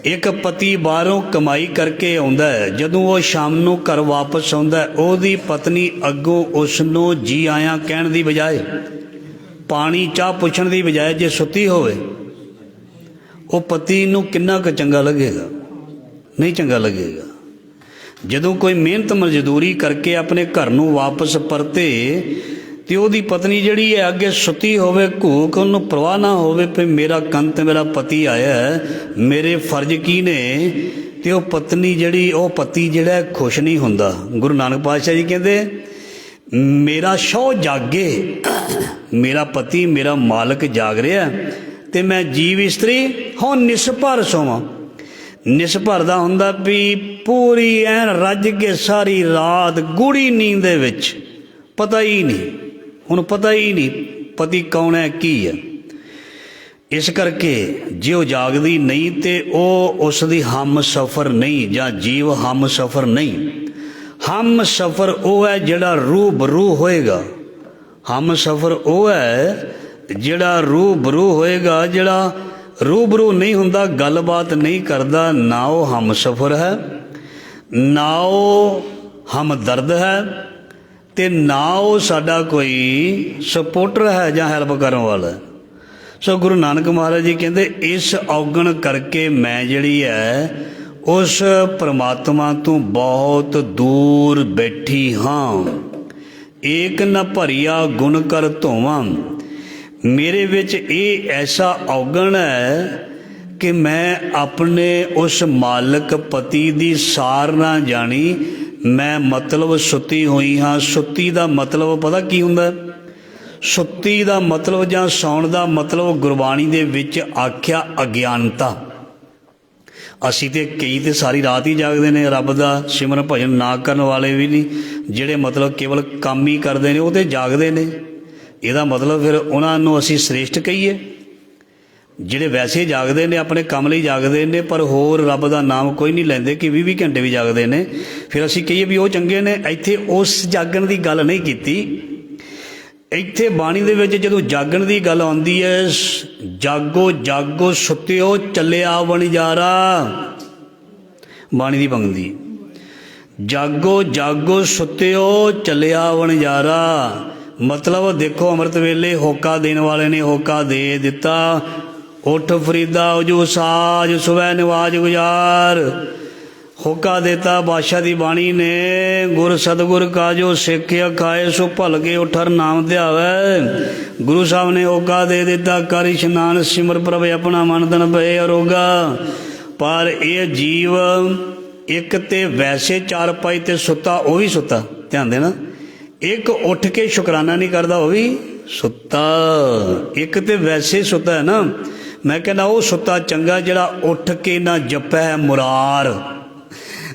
ਇੱਕ ਪਤੀ ਬਾਹਰੋਂ ਕਮਾਈ ਕਰਕੇ ਆਉਂਦਾ ਹੈ, ਜਦੋਂ ਉਹ ਸ਼ਾਮ ਨੂੰ ਘਰ ਵਾਪਸ ਆਉਂਦਾ ਉਹਦੀ ਪਤਨੀ ਅੱਗੋਂ ਉਸ ਨੂੰ ਜੀ ਆਇਆਂ ਕਹਿਣ ਦੀ ਬਜਾਏ, ਪਾਣੀ ਚਾਹ ਪੁੱਛਣ ਦੀ ਬਜਾਏ ਜੇ ਸੁੱਤੀ ਹੋਵੇ, ਉਹ ਪਤੀ ਨੂੰ ਕਿੰਨਾ ਕੁ ਚੰਗਾ ਲੱਗੇਗਾ? ਨਹੀਂ ਚੰਗਾ ਲੱਗੇਗਾ। ਜਦੋਂ ਕੋਈ ਮਿਹਨਤ ਮਜ਼ਦੂਰੀ ਕਰਕੇ ਆਪਣੇ ਘਰ ਨੂੰ ਵਾਪਸ ਪਰਤੇ ਤੇ ਉਹਦੀ ਪਤਨੀ ਜਿਹੜੀ ਹੈ ਅੱਗੇ ਸੁੱਤੀ ਹੋਵੇ, ਘੂਕ, ਉਹਨੂੰ ਪਰਵਾਹ ਨਾ ਹੋਵੇ ਵੀ ਮੇਰਾ ਕੰਤ, ਮੇਰਾ ਪਤੀ ਆਇਆ, ਮੇਰੇ ਫਰਜ਼ ਕੀ ਨੇ, ਤੇ ਉਹ ਪਤਨੀ ਜਿਹੜੀ, ਉਹ ਪਤੀ ਜਿਹੜਾ ਖੁਸ਼ ਨਹੀਂ ਹੁੰਦਾ। ਗੁਰੂ ਨਾਨਕ ਪਾਤਸ਼ਾਹ ਜੀ ਕਹਿੰਦੇ, ਮੇਰਾ ਸ਼ੌ ਜਾਗੇ, ਮੇਰਾ ਪਤੀ, ਮੇਰਾ ਮਾਲਕ ਜਾਗ ਰਿਹਾ ਤੇ ਮੈਂ ਜੀਵ ਇਸਤਰੀ ਹੋਂ ਨਿਸਭਰ ਸੋਵਾਂ। ਨਿਸਭਰ ਦਾ ਹੁੰਦਾ ਵੀ ਪੂਰੀ ਐਨ ਰੱਜ ਕੇ ਸਾਰੀ ਰਾਤ ਗੂੜੀ ਨੀਂਦ ਦੇ ਵਿੱਚ, ਪਤਾ ਹੀ ਨਹੀਂ, ਹੁਣ ਪਤਾ ਹੀ ਨਹੀਂ ਪਤੀ ਕੌਣ ਹੈ, ਕੀ ਹੈ। ਇਸ ਕਰਕੇ ਜੇ ਉਹ ਜਾਗਦੀ ਨਹੀਂ ਤੇ ਉਹ ਉਸ ਦੀ ਹਮ ਸਫਰ ਨਹੀਂ, ਜਾਂ ਜੀਵ ਹਮ ਸਫਰ ਨਹੀਂ। ਹਮ ਸਫਰ ਉਹ ਹੈ ਜਿਹੜਾ ਰੂਬਰੂ ਹੋਏਗਾ। ਹਮ ਸਫਰ ਉਹ ਹੈ ਜਿਹੜਾ ਰੂਬਰੂ ਹੋਏਗਾ। ਜਿਹੜਾ ਰੂਬਰੂ ਨਹੀਂ ਹੁੰਦਾ, ਗੱਲਬਾਤ ਨਹੀਂ ਕਰਦਾ, ਨਾ ਉਹ ਹਮ ਸਫਰ ਹੈ, ਨਾ ਉਹ ਹਮਦਰਦ ਹੈ, ਤੇ ਨਾ ਉਹ ਸਾਡਾ ਕੋਈ ਸਪੋਰਟਰ ਹੈ ਜਾਂ ਹੈਲਪ ਕਰਨ ਵਾਲਾ। ਸੋ ਗੁਰੂ ਨਾਨਕ ਮਹਾਰਾਜ ਜੀ ਕਹਿੰਦੇ, ਇਸ ਔਗਣ ਕਰਕੇ ਮੈਂ ਜਿਹੜੀ ਹੈ ਉਸ ਪਰਮਾਤਮਾ ਤੋਂ ਬਹੁਤ ਦੂਰ ਬੈਠੀ ਹਾਂ। ਏਕ ਨ ਭਰੀਆ ਗੁਣ ਕਰ ਧੋਵਾਂ, ਮੇਰੇ ਵਿੱਚ ਇਹ ਐਸਾ ਔਗਣ ਹੈ ਕਿ ਮੈਂ ਆਪਣੇ ਉਸ ਮਾਲਕ ਪਤੀ ਦੀ ਸਾਰ ਨਾ ਜਾਣੀ। ਮੈਂ ਮਤਲਬ ਸੁੱਤੀ ਹੋਈ ਹਾਂ। ਸੁੱਤੀ ਦਾ ਮਤਲਬ ਪਤਾ ਕੀ ਹੁੰਦਾ? ਸੁੱਤੀ ਦਾ ਮਤਲਬ ਜਾਂ ਸੌਣ ਦਾ ਮਤਲਬ ਗੁਰਬਾਣੀ ਦੇ ਵਿੱਚ ਆਖਿਆ ਅਗਿਆਨਤਾ। ਅਸੀਂ ਤੇ ਕਈ ਤੇ ਸਾਰੀ ਰਾਤ ਹੀ ਜਾਗਦੇ ਨੇ, ਰੱਬ ਦਾ ਸਿਮਰਨ ਭਜਨ ਨਾ ਕਰਨ ਵਾਲੇ ਵੀ ਨਹੀਂ, ਜਿਹੜੇ ਮਤਲਬ ਕੇਵਲ ਕੰਮ ਹੀ ਕਰਦੇ ਨੇ ਉਹ ਤੇ ਜਾਗਦੇ ਨੇ। ਇਹਦਾ ਮਤਲਬ ਫਿਰ ਉਹਨਾਂ ਨੂੰ ਅਸੀਂ ਸ੍ਰੇਸ਼ਟ ਕਹੀਏ? ਜਿਹੜੇ ਵੈਸੇ ਜਾਗਦੇ ਨੇ ਆਪਣੇ ਕੰਮ ਲਈ ਜਾਗਦੇ ਨੇ, ਪਰ ਹੋਰ ਰੱਬ ਦਾ ਨਾਮ ਕੋਈ ਨਹੀਂ ਲੈਂਦੇ ਕਿ 20-20 ਘੰਟੇ ਵੀ ਜਾਗਦੇ ਨੇ, ਫਿਰ ਅਸੀਂ ਕਹੀਏ ਵੀ ਉਹ ਚੰਗੇ ਨੇ। ਇੱਥੇ ਉਸ ਜਾਗਣ ਦੀ ਗੱਲ ਨਹੀਂ ਕੀਤੀ। ਇੱਥੇ ਬਾਣੀ ਦੇ ਵਿੱਚ ਜਦੋਂ ਜਾਗਣ ਦੀ ਗੱਲ ਆਉਂਦੀ ਹੈ, ਜਾਗੋ ਜਾਗੋ ਸੁੱਤਿਓ ਚੱਲਿਆ ਵਣਜਾਰਾ, ਬਾਣੀ ਦੀ ਪੰਗਤੀ, ਜਾਗੋ ਜਾਗੋ ਸੁੱਤਿਓ ਚੱਲਿਆ ਵਣਜਾਰਾ। ਮਤਲਬ ਦੇਖੋ, ਅੰਮ੍ਰਿਤ ਵੇਲੇ ਹੋਕਾ ਦੇਣ ਵਾਲੇ ਨੇ ਹੋਕਾ ਦੇ ਦਿੱਤਾ, ਉੱਠ ਫਰੀਦਾ ਉਜੂ ਸਾਜ ਸੁਬਹ ਨਿਵਾਜ ਗੁਜ਼ਾਰ। ਹੋਕਾ ਦੇਤਾ ਬਾਦਸ਼ਾਹ ਦੀ ਬਾਣੀ ਨੇ, ਗੁਰ ਸਤਿਗੁਰ ਕਾ ਜੋ ਸਿੱਖਿਆ ਖਾਏ ਸੋ ਭਲ ਕੇ ਉਠਰ ਨਾਮ ਧਿਆਵੈ। ਗੁਰੂ ਸਾਹਿਬ ਨੇ ਹੋਕਾ ਦੇ ਦਿੱਤਾ, ਕਰ ਇਸ਼ਨਾਨ ਸਿਮਰ ਪ੍ਰਭ ਆਪਣਾ ਮਨ ਤਨ ਭਏ ਅਰੋਗਾ। ਪਰ ਇਹ ਜੀਵ ਇੱਕ ਤੇ ਵੈਸੇ ਚਾਰਪਾਈ ਤੇ ਸੁੱਤਾ, ਉਹ ਵੀ ਸੁੱਤਾ, ਧਿਆਨ ਦੇਣਾ। ਇੱਕ ਉੱਠ ਕੇ ਸ਼ੁਕਰਾਨਾ ਨਹੀਂ ਕਰਦਾ, ਉਹ ਵੀ ਸੁੱਤਾ। ਇੱਕ ਤੇ ਵੈਸੇ ਸੁੱਤਾ ਹੈ ਨਾ, ਮੈਂ ਕਹਿੰਦਾ ਉਹ ਸੁੱਤਾ ਚੰਗਾ ਜਿਹੜਾ ਉੱਠ ਕੇ ਨਾ ਜਪੈ ਮੁਰਾਰ।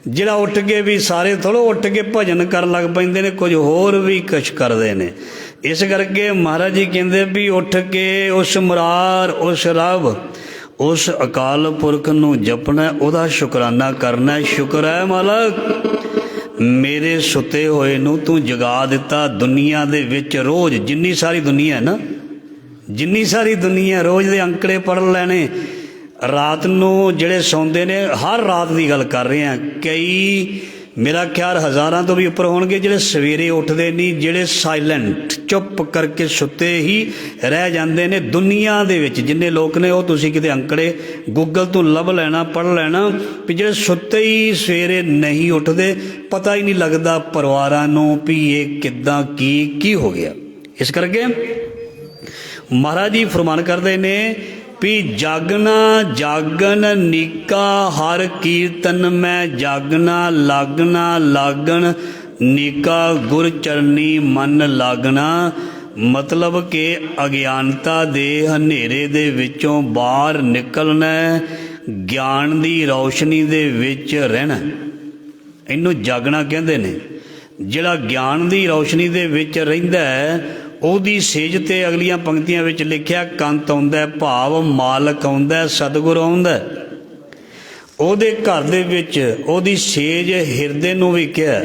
ਜਿਹੜਾ ਉੱਠ ਕੇ ਵੀ, ਸਾਰੇ ਥੋੜ੍ਹਾ ਉੱਠ ਕੇ ਭਜਨ ਕਰਨ ਲੱਗ ਪੈਂਦੇ ਨੇ, ਕੁਝ ਹੋਰ ਵੀ ਕੁਛ ਕਰਦੇ ਨੇ। ਇਸ ਕਰਕੇ ਮਹਾਰਾਜ ਜੀ ਕਹਿੰਦੇ ਵੀ ਉੱਠ ਕੇ ਉਸ ਮੁਰਾਰ, ਉਸ ਰੱਬ, ਉਸ ਅਕਾਲ ਪੁਰਖ ਨੂੰ ਜਪਣਾ, ਉਹਦਾ ਸ਼ੁਕਰਾਨਾ ਕਰਨਾ। ਸ਼ੁਕਰ ਹੈ ਮਾਲਕ, ਮੇਰੇ ਸੁੱਤੇ ਹੋਏ ਨੂੰ ਤੂੰ ਜਗਾ ਦਿੱਤਾ। ਦੁਨੀਆ ਦੇ ਵਿੱਚ ਰੋਜ਼ ਜਿੰਨੀ ਸਾਰੀ ਦੁਨੀਆ ਹੈ ਨਾ, ਜਿੰਨੀ ਸਾਰੀ ਦੁਨੀਆ, ਰੋਜ਼ ਦੇ ਅੰਕੜੇ ਪੜ੍ਹ ਲੈਣੇ। ਰਾਤ ਨੂੰ ਜਿਹੜੇ ਸੌਂਦੇ ਨੇ, ਹਰ ਰਾਤ ਦੀ ਗੱਲ ਕਰ ਰਹੇ ਹਾਂ, ਕਈ ਮੇਰਾ ਖਿਆਲ ਹਜ਼ਾਰਾਂ ਤੋਂ ਵੀ ਉੱਪਰ ਹੋਣਗੇ ਜਿਹੜੇ ਸਵੇਰੇ ਉੱਠਦੇ ਨਹੀਂ, ਜਿਹੜੇ ਸਾਇਲੈਂਟ ਚੁੱਪ ਕਰਕੇ ਸੁੱਤੇ ਹੀ ਰਹਿ ਜਾਂਦੇ ਨੇ। ਦੁਨੀਆ ਦੇ ਵਿੱਚ ਜਿੰਨੇ ਲੋਕ ਨੇ, ਉਹ ਤੁਸੀਂ ਕਿਤੇ ਅੰਕੜੇ ਗੂਗਲ ਤੋਂ ਲੱਭ ਲੈਣਾ, ਪੜ੍ਹ ਲੈਣਾ, ਵੀ ਜਿਹੜੇ ਸੁੱਤੇ ਹੀ ਸਵੇਰੇ ਨਹੀਂ ਉੱਠਦੇ, ਪਤਾ ਹੀ ਨਹੀਂ ਲੱਗਦਾ ਪਰਿਵਾਰਾਂ ਨੂੰ ਵੀ ਇਹ ਕਿੱਦਾਂ ਕੀ ਹੋ ਗਿਆ। ਇਸ ਕਰਕੇ ਮਹਾਰਾਜ ਜੀ ਫਰਮਾਨ ਕਰਦੇ ਨੇ ਵੀ ਜਾਗਣਾ ਜਾਗਣ ਨੀਕਾ ਹਰ ਕੀਰਤਨ ਮੈਂ ਜਾਗਣਾ, ਲਾਗਣਾ ਲਾਗਣ ਨੀਕਾ ਗੁਰ ਚਰਨੀ ਮਨ ਲਾਗਣਾ। ਮਤਲਬ ਕਿ ਅਗਿਆਨਤਾ ਦੇ ਹਨੇਰੇ ਦੇ ਵਿੱਚੋਂ ਬਾਹਰ ਨਿਕਲਣਾ, ਗਿਆਨ ਦੀ ਰੌਸ਼ਨੀ ਦੇ ਵਿੱਚ ਰਹਿਣਾ, ਇਹਨੂੰ ਜਾਗਣਾ ਕਹਿੰਦੇ ਨੇ। ਜਿਹੜਾ ਗਿਆਨ ਦੀ ਰੌਸ਼ਨੀ ਦੇ ਵਿੱਚ ਰਹਿੰਦਾ ਹੈ, ਉਹਦੀ ਸੇਜ 'ਤੇ ਅਗਲੀਆਂ ਪੰਕਤੀਆਂ ਵਿੱਚ ਲਿਖਿਆ, ਕੰਤ ਆਉਂਦਾ, ਭਾਵ ਮਾਲਕ ਆਉਂਦਾ, ਸਤਿਗੁਰ ਆਉਂਦਾ। ਉਹਦੇ ਘਰ ਦੇ ਵਿੱਚ ਉਹਦੀ ਸੇਜ ਹਿਰਦੇ ਨੂੰ ਵੀ ਕਿਹਾ,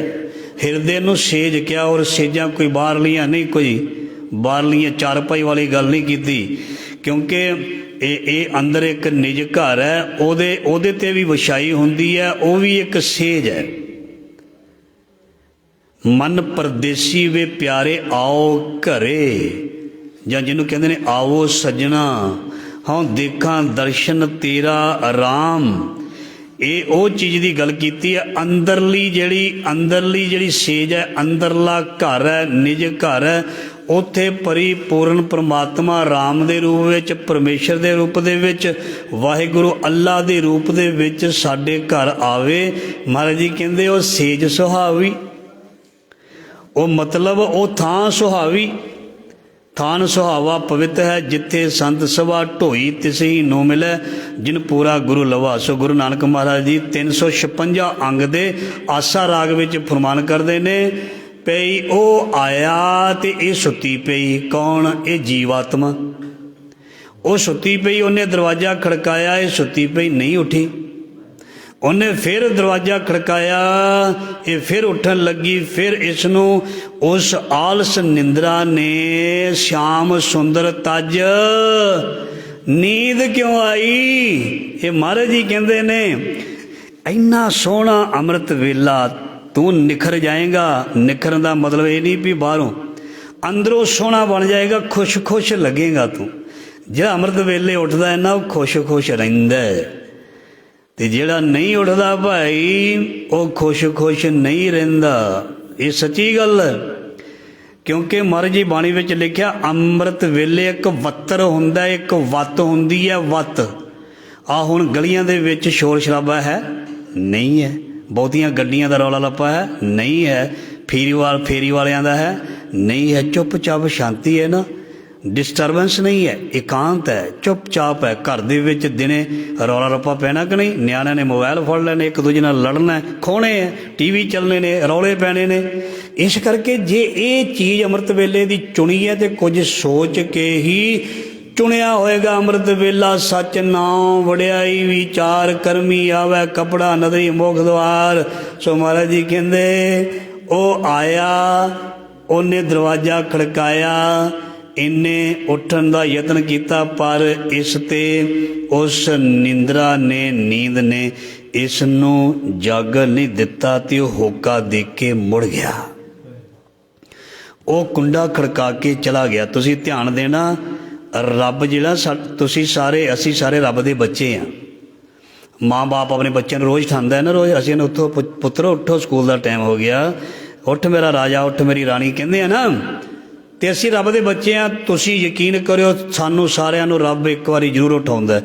ਹਿਰਦੇ ਨੂੰ ਸੇਜ ਕਿਹਾ। ਔਰ ਸੇਜਾਂ ਕੋਈ ਬਾਹਰਲੀਆਂ ਨਹੀਂ, ਕੋਈ ਬਾਹਰਲੀਆਂ ਚਾਰਪਾਈ ਵਾਲੀ ਗੱਲ ਨਹੀਂ ਕੀਤੀ, ਕਿਉਂਕਿ ਇਹ ਅੰਦਰ ਇੱਕ ਨਿਜ ਘਰ ਹੈ, ਉਹਦੇ 'ਤੇ ਵੀ ਵਿਛਾਈ ਹੁੰਦੀ ਹੈ, ਉਹ ਵੀ ਇੱਕ ਸੇਜ ਹੈ। ਮਨ ਪਰਦੇਸੀ ਵੇ ਪਿਆਰੇ ਆਓ ਘਰੇ, ਜਾਂ ਜਿਹਨੂੰ ਕਹਿੰਦੇ ਨੇ ਆਵੋ ਸੱਜਣਾ ਹਾਂ ਦੇਖਾਂ ਦਰਸ਼ਨ ਤੇਰਾ ਆਰਾਮ। ਇਹ ਉਹ ਚੀਜ਼ ਦੀ ਗੱਲ ਕੀਤੀ ਹੈ। ਅੰਦਰਲੀ ਜਿਹੜੀ ਸੇਜ ਹੈ, ਅੰਦਰਲਾ ਘਰ ਹੈ, ਨਿਜ ਘਰ ਹੈ, ਉੱਥੇ ਪਰਿਪੂਰਨ ਪਰਮਾਤਮਾ ਰਾਮ ਦੇ ਰੂਪ ਵਿੱਚ, ਪਰਮੇਸ਼ਰ ਦੇ ਰੂਪ ਦੇ ਵਿੱਚ, ਵਾਹਿਗੁਰੂ ਅੱਲਾ ਦੇ ਰੂਪ ਦੇ ਵਿੱਚ ਸਾਡੇ ਘਰ ਆਵੇ। ਮਹਾਰਾਜ ਜੀ ਕਹਿੰਦੇ ਉਹ ਸੇਜ ਸੁਹਾਵੀ, ਉਹ ਮਤਲਬ ਉਹ ਥਾਂ ਸੁਹਾਵੀ, ਥਾਨ ਸੁਹਾਵਾ ਪਵਿੱਤ ਹੈ, ਜਿੱਥੇ ਸੰਤ ਸਭਾ ਢੋਈ ਤਿਸਹੀ ਨੋ ਮਿਲੈ, ਜਿਨ ਪੂਰਾ ਗੁਰੂ ਲਵਾ। ਸੋ ਗੁਰੂ ਨਾਨਕ ਮਹਾਰਾਜ ਜੀ 356 ਅੰਗ ਦੇ ਆਸਾ ਰਾਗ ਵਿੱਚ ਫਰਮਾਨ ਕਰਦੇ ਨੇ, ਪਈ ਉਹ ਆਇਆ ਤੇ ਇਹ ਸੁੱਤੀ ਪਈ। ਕੌਣ? ਇਹ ਜੀਵਾਤਮਾ। ਉਹ ਸੁੱਤੀ ਪਈ, ਉਹਨੇ ਦਰਵਾਜ਼ਾ ਖੜਕਾਇਆ, ਇਹ ਸੁੱਤੀ ਪਈ ਨਹੀਂ ਉੱਠੀ। ਉਹਨੇ ਫਿਰ ਦਰਵਾਜ਼ਾ ਖੜਕਾਇਆ, ਇਹ ਫਿਰ ਉੱਠਣ ਲੱਗੀ। ਫਿਰ ਇਸ ਨੂੰ ਉਸ ਆਲਸ ਨਿੰਦਰਾ ਨੇ ਸ਼ਾਮ ਸੁੰਦਰ ਤਜ ਨੀਂਦ ਕਿਉਂ ਆਈ। ਇਹ ਮਹਾਰਾਜ ਜੀ ਕਹਿੰਦੇ ਨੇ ਇੰਨਾ ਸੋਹਣਾ ਅੰਮ੍ਰਿਤ ਵੇਲਾ ਤੂੰ ਨਿਖਰ ਜਾਏਗਾ। ਨਿਖਰਨ ਦਾ ਮਤਲਬ ਇਹ ਨਹੀਂ ਵੀ ਬਾਹਰੋਂ, ਅੰਦਰੋਂ ਸੋਹਣਾ ਬਣ ਜਾਏਗਾ, ਖੁਸ਼ ਲੱਗੇਗਾ ਤੂੰ। ਜਿਹੜਾ ਅੰਮ੍ਰਿਤ ਵੇਲੇ ਉੱਠਦਾ ਹੈ ਨਾ, ਉਹ ਖੁਸ਼ ਰਹਿੰਦਾ ਹੈ, ਤੇ ਜਿਹੜਾ ਨਹੀਂ ਉੱਠਦਾ ਭਾਈ, ਉਹ ਖੁਸ਼ ਨਹੀਂ ਰਹਿੰਦਾ। ਇਹ ਸੱਚੀ ਗੱਲ ਹੈ, ਕਿਉਂਕਿ ਮਹਾਰਾਜ ਜੀ ਬਾਣੀ ਵਿੱਚ ਲਿਖਿਆ, ਅੰਮ੍ਰਿਤ ਵੇਲੇ ਇੱਕ ਵੱਤਰ ਹੁੰਦਾ, ਇੱਕ ਵੱਤ ਹੁੰਦੀ ਹੈ, ਵੱਤ। ਆ ਹੁਣ ਗਲੀਆਂ ਦੇ ਵਿੱਚ ਸ਼ੋਰ ਸ਼ਰਾਬਾ ਹੈ? ਨਹੀਂ ਹੈ। ਬਹੁਤੀਆਂ ਗੱਡੀਆਂ ਦਾ ਰੌਲਾ ਲੱਪਾ ਹੈ? ਨਹੀਂ ਹੈ। ਫੇਰੀ ਵਾਲਿਆਂ ਦਾ ਹੈ? ਨਹੀਂ ਹੈ। ਚੁੱਪ-ਚਾਪ ਸ਼ਾਂਤੀ ਹੈ ਨਾ, ਡਿਸਟਰਬੈਂਸ ਨਹੀਂ ਹੈ, ਇਕਾਂਤ ਹੈ, ਚੁੱਪ-ਚਾਪ ਹੈ। ਘਰ ਦੇ ਵਿੱਚ ਦਿਨੇ ਰੌਲਾ ਰੱਪਾ ਪੈਣਾ ਕਿ ਨਹੀਂ? ਨਿਆਣਿਆਂ ਨੇ ਮੋਬਾਇਲ ਫੜ ਲੈਣੇ, ਇੱਕ ਦੂਜੇ ਨਾਲ ਲੜਨਾ, ਖੋਹਣੇ ਹੈ, TV ਚੱਲਣੇ ਨੇ, ਰੌਲੇ ਪੈਣੇ ਨੇ। ਇਸ ਕਰਕੇ ਜੇ ਇਹ ਚੀਜ਼ ਅੰਮ੍ਰਿਤ ਵੇਲੇ ਦੀ ਚੁਣੀ ਹੈ, ਤੇ ਕੁਝ ਸੋਚ ਕੇ ਹੀ चुनिया होएगा अमृत वेला सच नाम वड़ियाई विचार करमी आवे कपड़ा नदरी मुख द्वार। सो महाराज जी कहते ओ आया, उन्हें दरवाजा खड़काया, इन्हें उठन का यतन किया पर इस ते उस निंद्रा ने नींद ने इसनों जागन नहीं दिता ते होका दे के मुड़ गया। वो कुंडा खड़का के चला गया। तुसी ध्यान देना, रब जिहड़ा तुसी सारे असी सारे रब दे बच्चे हैं। माँ बाप अपने बच्चों को रोज़ उठांदा है ना, रोज़ असीं उठो पुत्रो उठो स्कूल का टाइम हो गया, उठ मेरा राजा उठ मेरी रानी कहते हैं ना। तो असी रब दे बच्चे हैं। तुसी यकीन करो सानू सारिਆਂ ਨੂੰ रब एक बारी जरूर उठाउंदा है,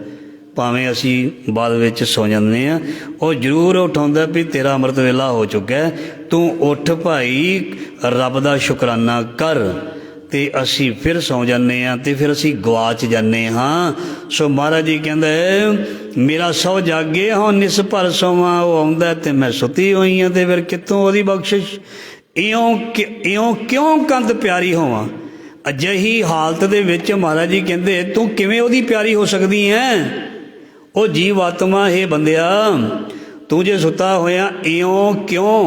भावें असी बाद विच सौ जाते हैं, वो जरूर उठाउंदा भी तेरा अमृत वेला हो चुका है, तू उठ भाई रब दा शुकराना कर। तो असी फिर सौ जाने हैं, तो फिर असी गवाच जाने हाँ। सो महाराज जी कहते मेरा सौ जागे हाँ निस भर सोवां, वो आउंदा ते मैं सुती हुई हाँ, तो फिर कितों ओहदी बख्शिश। इयों क्यों कंध प्यारी होवां। अजिही हालत दे विच महाराज जी कहते तू किवें ओहदी प्यारी हो सकदी है। ओ जीव आत्मा हे बंदिया, तू जे सुता होया इयों क्यों,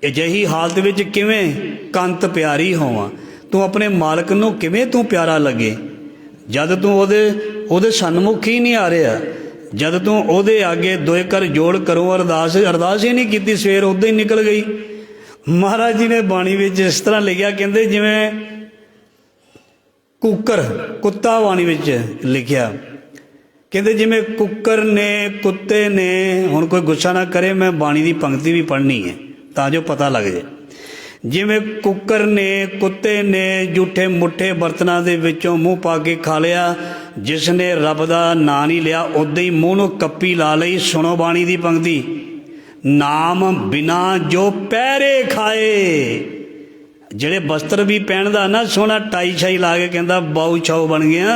अजिही हालत विच किवें कंत प्यारी होवां। तू अपने मालक नूं किवें तू प्यारा लगे जद तू ओहदे सन्मुख ही नहीं आ रहा, जद तू ओहदे आगे दोए कर जोड़ करो अरदास ही नहीं की, सवेर उदा ही निकल गई। महाराज जी ने बाणी विच इस तरह लिखिया, कहते जिवें कुकर कुत्ता बाणी विच लिखिया, कहते जिवें कुकर ने कुत्ते ने, हुण कोई गुस्सा ना करे मैं बाणी की पंक्ति भी पढ़नी है तां जो पता लग जाए। जिवें कुकर ने कुत्ते ने जूठे मुठे बर्तनों के विचों मूँह पा के खा लिया, जिसने रब का नाम नहीं लिया उदा ही मूँह नूं कप्पी ला लई। सुनो बाणी की पंक्ति, नाम बिना जो पैरे खाए। ਜਿਹੜੇ वस्त्र भी पहनदा ना सोहना टाई शाई ला के कहता बाऊ छाऊ बन गया,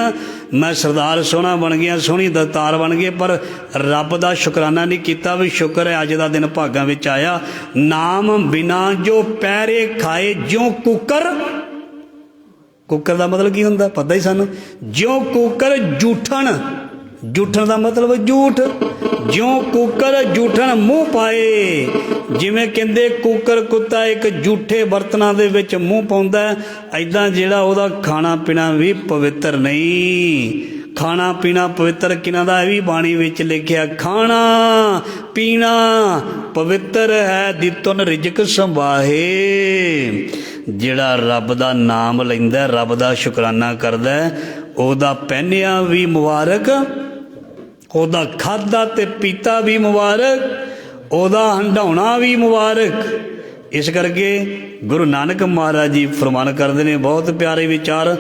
मैं सरदार सोहना बन गया, सोहनी दस्तार बन गए, पर रब का शुकराना नहीं किया भी शुक्र है अज का दिन भागां विच आया। नाम बिना जो पैरे खाए ज्यों कुकर, कुकर का मतलब की हुंदा पता ही सानू, ज्यों कुकर जूठन, जूठन का मतलब झूठ, ज्यों कुकर जूठन मुँह पाए। जिमें कहते कुकर कुत्ता एक जूठे बर्तनों के विच मुँह पाउंदा है, ऐदां जिहड़ा उहदा खाना पीना भी पवित्र नहीं। खाना पीना पवित्र किना दा भी बाणी विच लिखिया, खाना पीना पवित्र है दितुन रिजक संभाहे। जिहड़ा रब दा नाम लैंदा, रब दा शुकराना करदा, ओहदा पहनिया भी मुबारक, ओहदा खादा ते पीता भी मुबारक, ओहदा हंडाउणा भी मुबारक। इस करके गुरु नानक महाराज जी फरमान करते हैं बहुत प्यारे विचार,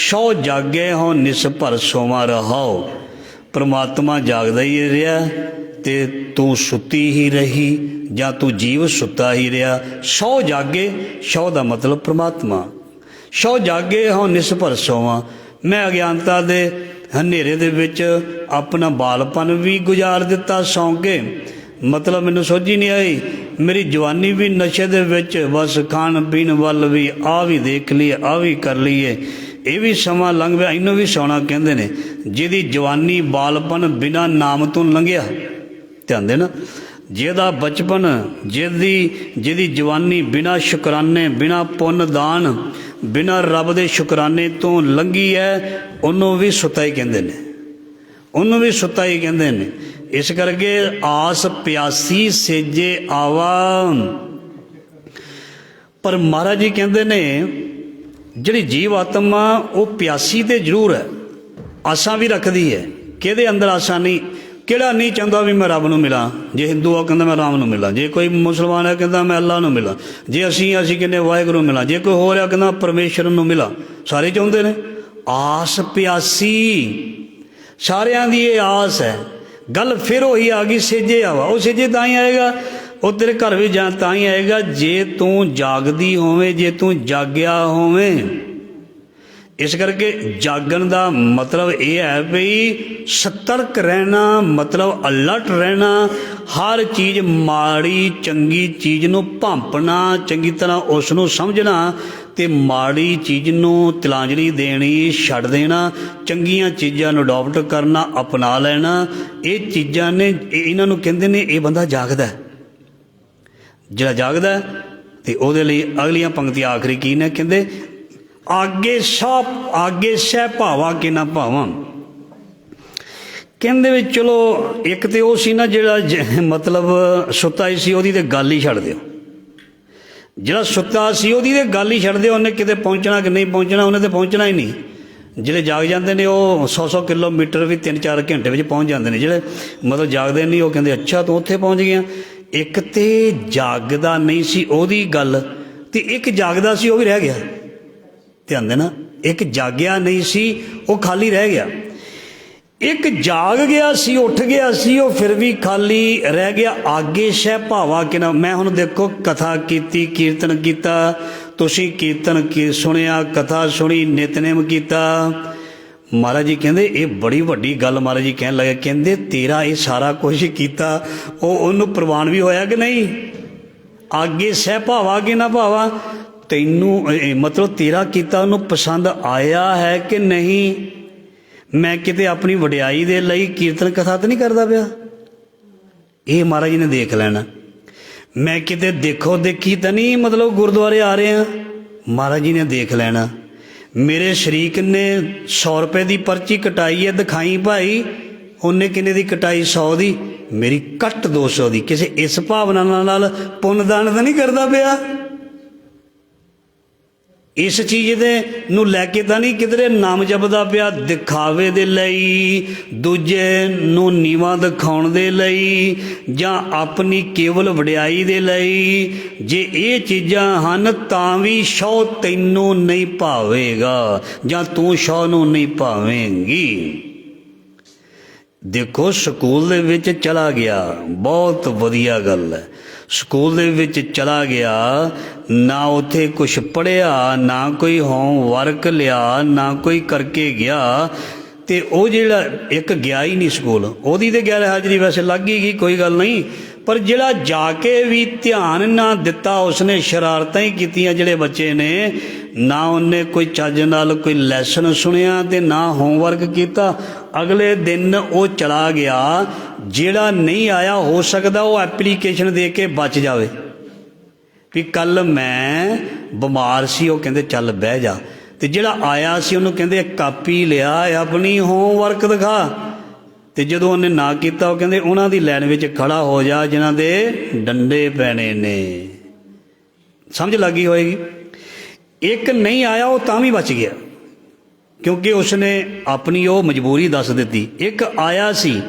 सौ जागे हो निस भर सोवा रहो। परमात्मा जागदा ही रहा ते तू सुती ही रही, ਜਾਂ तू जीव सुता ही रहा। सौ जागे, सौ का मतलब परमात्मा, सौ जागे हो निस भर सोवा। मैं अज्ञानता दे हनेरे दे विच अपना बालपन भी गुजार दिता सौ के, मतलब मैनू सोझी नहीं आई। मेरी जवानी भी नशे दे विच, बस खाण पीण वल भी आ भी देख लीए आ भी कर लीए, ये भी समा लंघ गया, इनू भी सौना कहते हैं। जिहदी जवानी बालपन बिना नाम तो लंघिया, ध्यान देना, जिहदा बचपन जिहदी जवानी बिना शुकराने बिना पुन्न दान बिना रब दे शुकराने तो लंघी है, उन्होंने भी सुता ही कहते हैं, उन्होंने भी सुता ही कहते हैं। इस करके आस प्यासी सेजे आवा। पर महाराज जी कहते ने जिहड़ी जीव आत्मा वो प्यासी तो जरूर है, आसा भी रखती है। किहदे अंदर आसा नहीं, किहड़ा नहीं चाहता भी मैं रब नूं मिलां। जे हिंदू आ कहता मैं राम नूं मिलां, जे कोई मुसलमान है कहता मैं अल्लाह नूं मिलां, जे असी कहने वाहिगुरू मिलां, जे कोई होर है कहता परमेश्वर नूं मिलां। सारे चाहुंदे ने, आस प्यासी सारियां दी ये आस है। गल फिर वही आ गई सेजे आवा। वो सेजे तां ही आएगा, वो तेरे घर भी जा तां ही आएगा जे तू जागदी होवें, जे तू जाग्या होवें। इस करके जागन का मतलब यह है भी सतर्क रहना, मतलब अलर्ट रहना, हर चीज़ माड़ी चंगी चीज़ नूं भांपना, चंगी तरह उसनूं समझना ਤੇ ਮਾੜੀ ਚੀਜ਼ ਨੂੰ ਤਿਲਾਂਜਲੀ ਦੇਣੀ ਛੱਡ ਦੇਣਾ, ਚੰਗੀਆਂ ਚੀਜ਼ਾਂ ਨੂੰ ਅਡੋਪਟ ਕਰਨਾ, ਅਪਣਾ ਲੈਣਾ। ਇਹ ਚੀਜ਼ਾਂ ਨੇ, ਇਹਨਾਂ ਨੂੰ ਕਹਿੰਦੇ ਨੇ ਇਹ ਬੰਦਾ ਜਾਗਦਾ। ਜਿਹੜਾ ਜਾਗਦਾ ਤੇ ਉਹਦੇ ਲਈ ਅਗਲੀਆਂ ਪੰਕਤੀਆਂ ਆਖਰੀ ਕੀ ਨੇ, ਕਹਿੰਦੇ ਆਗੇ ਸਹਿ ਭਾਵਾ ਕਿ ਨਾ ਭਾਵਾਂ। ਕਹਿੰਦੇ ਵੀ ਚਲੋ ਇੱਕ ਤੇ ਉਹ ਸੀ ਨਾ ਜਿਹੜਾ ਮਤਲਬ ਸੁੱਤਾ ਹੀ ਸੀ, ਉਹਦੀ ਤੇ ਗੱਲ ਹੀ ਛੱਡ ਦਿਓ। ਜਿਹੜਾ ਸੁੱਤਾ ਸੀ ਉਹਦੀ ਤੇ ਗੱਲ ਹੀ ਛੱਡ ਦਿਓ, ਉਹਨੇ ਕਿਤੇ ਪਹੁੰਚਣਾ ਕਿ ਨਹੀਂ ਪਹੁੰਚਣਾ, ਉਹਨੇ ਤੇ ਪਹੁੰਚਣਾ ਹੀ ਨਹੀਂ। ਜਿਹੜੇ ਜਾਗ ਜਾਂਦੇ ਨੇ ਉਹ 100 ਕਿਲੋਮੀਟਰ ਵੀ 3-4 ਘੰਟੇ ਵਿੱਚ ਪਹੁੰਚ ਜਾਂਦੇ ਨੇ। ਜਿਹੜੇ ਮਤਲਬ ਜਾਗਦੇ ਨਹੀਂ ਉਹ ਕਹਿੰਦੇ ਅੱਛਾ ਤੂੰ ਉੱਥੇ ਪਹੁੰਚ ਗਿਆ। ਇੱਕ ਤੇ ਜਾਗਦਾ ਨਹੀਂ ਸੀ ਉਹਦੀ ਗੱਲ, ਤੇ ਇੱਕ ਜਾਗਦਾ ਸੀ ਉਹ ਵੀ ਰਹਿ ਗਿਆ। ਧਿਆਨ ਦੇਣਾ, ਇੱਕ ਜਾਗਿਆ ਨਹੀਂ ਸੀ ਉਹ ਖਾਲੀ ਰਹਿ ਗਿਆ। ਇੱਕ ਜਾਗ ਗਿਆ ਸੀ, ਉੱਠ ਗਿਆ ਸੀ, ਉਹ ਫਿਰ ਵੀ ਖਾਲੀ ਰਹਿ ਗਿਆ। ਆਗੇ ਸਹਿ ਭਾਵਾ ਕਿ ਨਾ। ਮੈਂ ਹੁਣ ਦੇਖੋ ਕਥਾ ਕੀਤੀ, ਕੀਰਤਨ ਕੀਤਾ, ਤੁਸੀਂ ਕੀਰਤਨ ਸੁਣਿਆ, ਕਥਾ ਸੁਣੀ, ਨਿਤਨੇਮ ਕੀਤਾ। ਮਹਾਰਾਜ ਜੀ ਕਹਿੰਦੇ ਇਹ ਬੜੀ ਵੱਡੀ ਗੱਲ ਮਹਾਰਾਜ ਜੀ ਕਹਿਣ ਲੱਗੇ, ਕਹਿੰਦੇ ਤੇਰਾ ਇਹ ਸਾਰਾ ਕੁਝ ਕੀਤਾ ਉਹਨੂੰ ਪ੍ਰਵਾਨ ਵੀ ਹੋਇਆ ਕਿ ਨਹੀਂ? ਆਗੇ ਸਹਿ ਭਾਵਾ ਕਿ ਨਾ ਭਾਵਾ, ਤੈਨੂੰ ਮਤਲਬ ਤੇਰਾ ਕੀਤਾ ਉਹਨੂੰ ਪਸੰਦ ਆਇਆ ਹੈ ਕਿ ਨਹੀਂ? ਮੈਂ ਕਿਤੇ ਆਪਣੀ ਵਡਿਆਈ ਦੇ ਲਈ ਕੀਰਤਨ ਕਥਾ ਤਾਂ ਨਹੀਂ ਕਰਦਾ ਪਿਆ? ਇਹ ਮਹਾਰਾਜ ਜੀ ਨੇ ਦੇਖ ਲੈਣਾ। ਮੈਂ ਕਿਤੇ ਦੇਖੋ ਦੇਖੀ ਤਾਂ ਨਹੀਂ ਮਤਲਬ ਗੁਰਦੁਆਰੇ ਆ ਰਹੇ ਹਾਂ, ਮਹਾਰਾਜ ਜੀ ਨੇ ਦੇਖ ਲੈਣਾ। ਮੇਰੇ ਸ਼ਰੀਕ ਨੇ 100 ਰੁਪਏ ਦੀ ਪਰਚੀ ਕਟਾਈ ਹੈ, ਦਿਖਾਈ ਭਾਈ, ਉਹਨੇ ਕਿੰਨੇ ਦੀ ਕਟਾਈ? 100 ਦੀ। ਮੇਰੀ ਕੱਟ 200 ਦੀ। ਕਿਸੇ ਇਸ ਭਾਵਨਾ ਨਾਲ ਪੁੰਨਦਾਨ ਤਾਂ ਨਹੀਂ ਕਰਦਾ ਪਿਆ? ਇਸ ਚੀਜ਼ ਦੇ ਨੂੰ ਲੈ ਕੇ ਤਾਂ ਨਹੀਂ ਕਿਧਰੇ ਨਾਮ ਜਪਦਾ ਪਿਆ ਦਿਖਾਵੇ ਦੇ ਲਈ, ਦੂਜੇ ਨੂੰ ਨੀਵਾਂ ਦਿਖਾਉਣ ਦੇ ਲਈ, ਜਾਂ ਆਪਣੀ ਕੇਵਲ ਵਡਿਆਈ ਦੇ ਲਈ? ਜੇ ਇਹ ਚੀਜ਼ਾਂ ਹਨ ਤਾਂ ਵੀ ਸ਼ੌ ਤੈਨੂੰ ਨਹੀਂ ਭਾਵੇਗਾ, ਜਾਂ ਤੂੰ ਸ਼ੌ ਨੂੰ ਨਹੀਂ ਭਾਵੇਂਗੀ। ਦੇਖੋ ਸਕੂਲ ਦੇ ਵਿੱਚ ਚਲਾ ਗਿਆ, ਬਹੁਤ ਵਧੀਆ ਗੱਲ ਹੈ। ਸਕੂਲ ਦੇ ਵਿੱਚ ਚਲਾ ਗਿਆ, ਨਾ ਉੱਥੇ ਕੁਛ ਪੜ੍ਹਿਆ, ਨਾ ਕੋਈ ਹੋਮਵਰਕ ਲਿਆ, ਨਾ ਕੋਈ ਕਰਕੇ ਗਿਆ, ਤੇ ਉਹ ਜਿਹੜਾ ਇੱਕ ਗਿਆ ਹੀ ਨਹੀਂ ਸਕੂਲ, ਉਹਦੀ ਤੇ ਗੈਰ ਹਾਜ਼ਰੀ ਵੈਸੇ ਲੱਗ ਹੀ ਗਈ, ਕੋਈ ਗੱਲ ਨਹੀਂ। ਪਰ ਜਿਹੜਾ ਜਾ ਕੇ ਵੀ ਧਿਆਨ ਨਾ ਦਿੱਤਾ, ਉਸਨੇ ਸ਼ਰਾਰਤਾਂ ਹੀ ਕੀਤੀਆਂ। ਜਿਹੜੇ ਬੱਚੇ ਨੇ ਨਾ ਉਹਨੇ ਕੋਈ ਚੱਜ ਨਾਲ ਕੋਈ ਲੈਸਨ ਸੁਣਿਆ ਤੇ ਨਾ ਹੋਮਵਰਕ ਕੀਤਾ, ਅਗਲੇ ਦਿਨ ਉਹ ਚਲਾ ਗਿਆ। ਜਿਹੜਾ ਨਹੀਂ ਆਇਆ ਹੋ ਸਕਦਾ ਉਹ ਐਪਲੀਕੇਸ਼ਨ ਦੇ ਕੇ ਬਚ ਜਾਵੇ ਵੀ ਕੱਲ ਮੈਂ ਬਿਮਾਰ ਸੀ, ਉਹ ਕਹਿੰਦੇ ਚੱਲ ਬਹਿ ਜਾ। ਤੇ ਜਿਹੜਾ ਆਇਆ ਸੀ ਉਹਨੂੰ ਕਹਿੰਦੇ ਕਾਪੀ ਲਿਆ, ਆਪਣੀ ਹੋਮਵਰਕ ਦਿਖਾ। ਤੇ ਜਦੋਂ ਉਹਨੇ ਨਾ ਕੀਤਾ ਉਹ ਕਹਿੰਦੇ ਉਹਨਾਂ ਦੀ ਲਾਈਨ ਵਿੱਚ ਖੜਾ ਹੋ ਜਾ ਜਿਨ੍ਹਾਂ ਦੇ ਡੰਡੇ ਪੈਣੇ ਨੇ। ਸਮਝ ਲੱਗੀ ਹੋਏਗੀ। ਇੱਕ ਨਹੀਂ ਆਇਆ ਉਹ ਤਾਂ ਵੀ ਬਚ ਗਿਆ, ਕਿਉਂਕਿ ਉਸਨੇ ਆਪਣੀ ਉਹ ਮਜਬੂਰੀ ਦੱਸ ਦਿੱਤੀ। ਇੱਕ ਆਇਆ ਸੀ,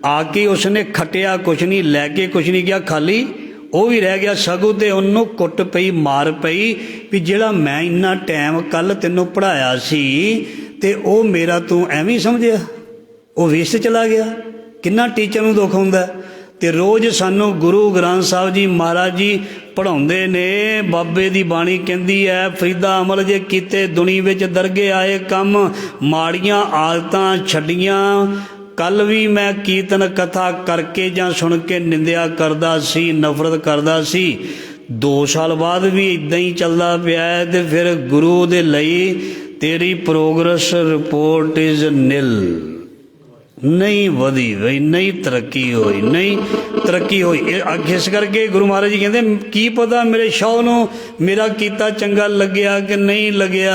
ਆ ਕੇ ਉਸਨੇ ਖੱਟਿਆ ਕੁਛ ਨਹੀਂ, ਲੈ ਕੇ ਕੁਛ ਨਹੀਂ ਗਿਆ, ਖਾਲੀ ਉਹ ਵੀ ਰਹਿ ਗਿਆ। ਸਗੋਂ ਤੇ ਉਹਨੂੰ ਕੁੱਟ ਪਈ, ਮਾਰ ਪਈ ਵੀ ਜਿਹੜਾ ਮੈਂ ਇੰਨਾ ਟਾਈਮ ਕੱਲ ਤੈਨੂੰ ਪੜ੍ਹਾਇਆ ਸੀ ਤੇ ਉਹ ਮੇਰਾ ਤੂੰ ਐਵੇਂ ਸਮਝਿਆ, ਉਹ ਵੇਸਟ ਚਲਾ ਗਿਆ। ਕਿੰਨਾ ਟੀਚਰ ਨੂੰ ਦੁੱਖ ਹੁੰਦਾ। ਤੇ ਰੋਜ਼ ਸਾਨੂੰ ਗੁਰੂ ਗ੍ਰੰਥ ਸਾਹਿਬ ਜੀ ਮਹਾਰਾਜ ਜੀ ਪੜ੍ਹਾਉਂਦੇ ਨੇ। ਬਾਬੇ ਦੀ ਬਾਣੀ ਕਹਿੰਦੀ ਹੈ, ਫਰੀਦਾ ਅਮਲ ਜੇ ਕੀਤੇ ਦੁਨੀ ਵਿੱਚ ਦਰਗੇ ਆਏ ਕੰਮ, ਮਾੜੀਆਂ ਆਦਤਾਂ ਛੱਡੀਆਂ। ਕੱਲ ਵੀ ਮੈਂ ਕੀਰਤਨ ਕਥਾ ਕਰਕੇ ਜਾਂ ਸੁਣ ਕੇ ਨਿੰਦਿਆ ਕਰਦਾ ਸੀ, ਨਫ਼ਰਤ ਕਰਦਾ ਸੀ। 2 ਸਾਲ ਬਾਅਦ ਵੀ ਇੱਦਾਂ ਹੀ ਚੱਲਦਾ ਪਿਆ। ਤੇ ਫਿਰ ਗੁਰੂ ਦੇ ਲਈ ਤੇਰੀ ਪ੍ਰੋਗਰੈਸ ਰਿਪੋਰਟ ਇਜ਼ ਨਿਲ, ਨਹੀਂ ਵਧੀ ਬਈ, ਨਹੀਂ ਤਰੱਕੀ ਹੋਈ, ਨਹੀਂ ਤਰੱਕੀ ਹੋਈ। ਇਸ ਕਰਕੇ ਗੁਰੂ ਮਹਾਰਾਜ ਜੀ ਕਹਿੰਦੇ ਕੀ ਪਤਾ ਮੇਰੇ ਸ਼ੌਹ ਨੂੰ ਮੇਰਾ ਕੀਤਾ ਚੰਗਾ ਲੱਗਿਆ ਕਿ ਨਹੀਂ ਲੱਗਿਆ।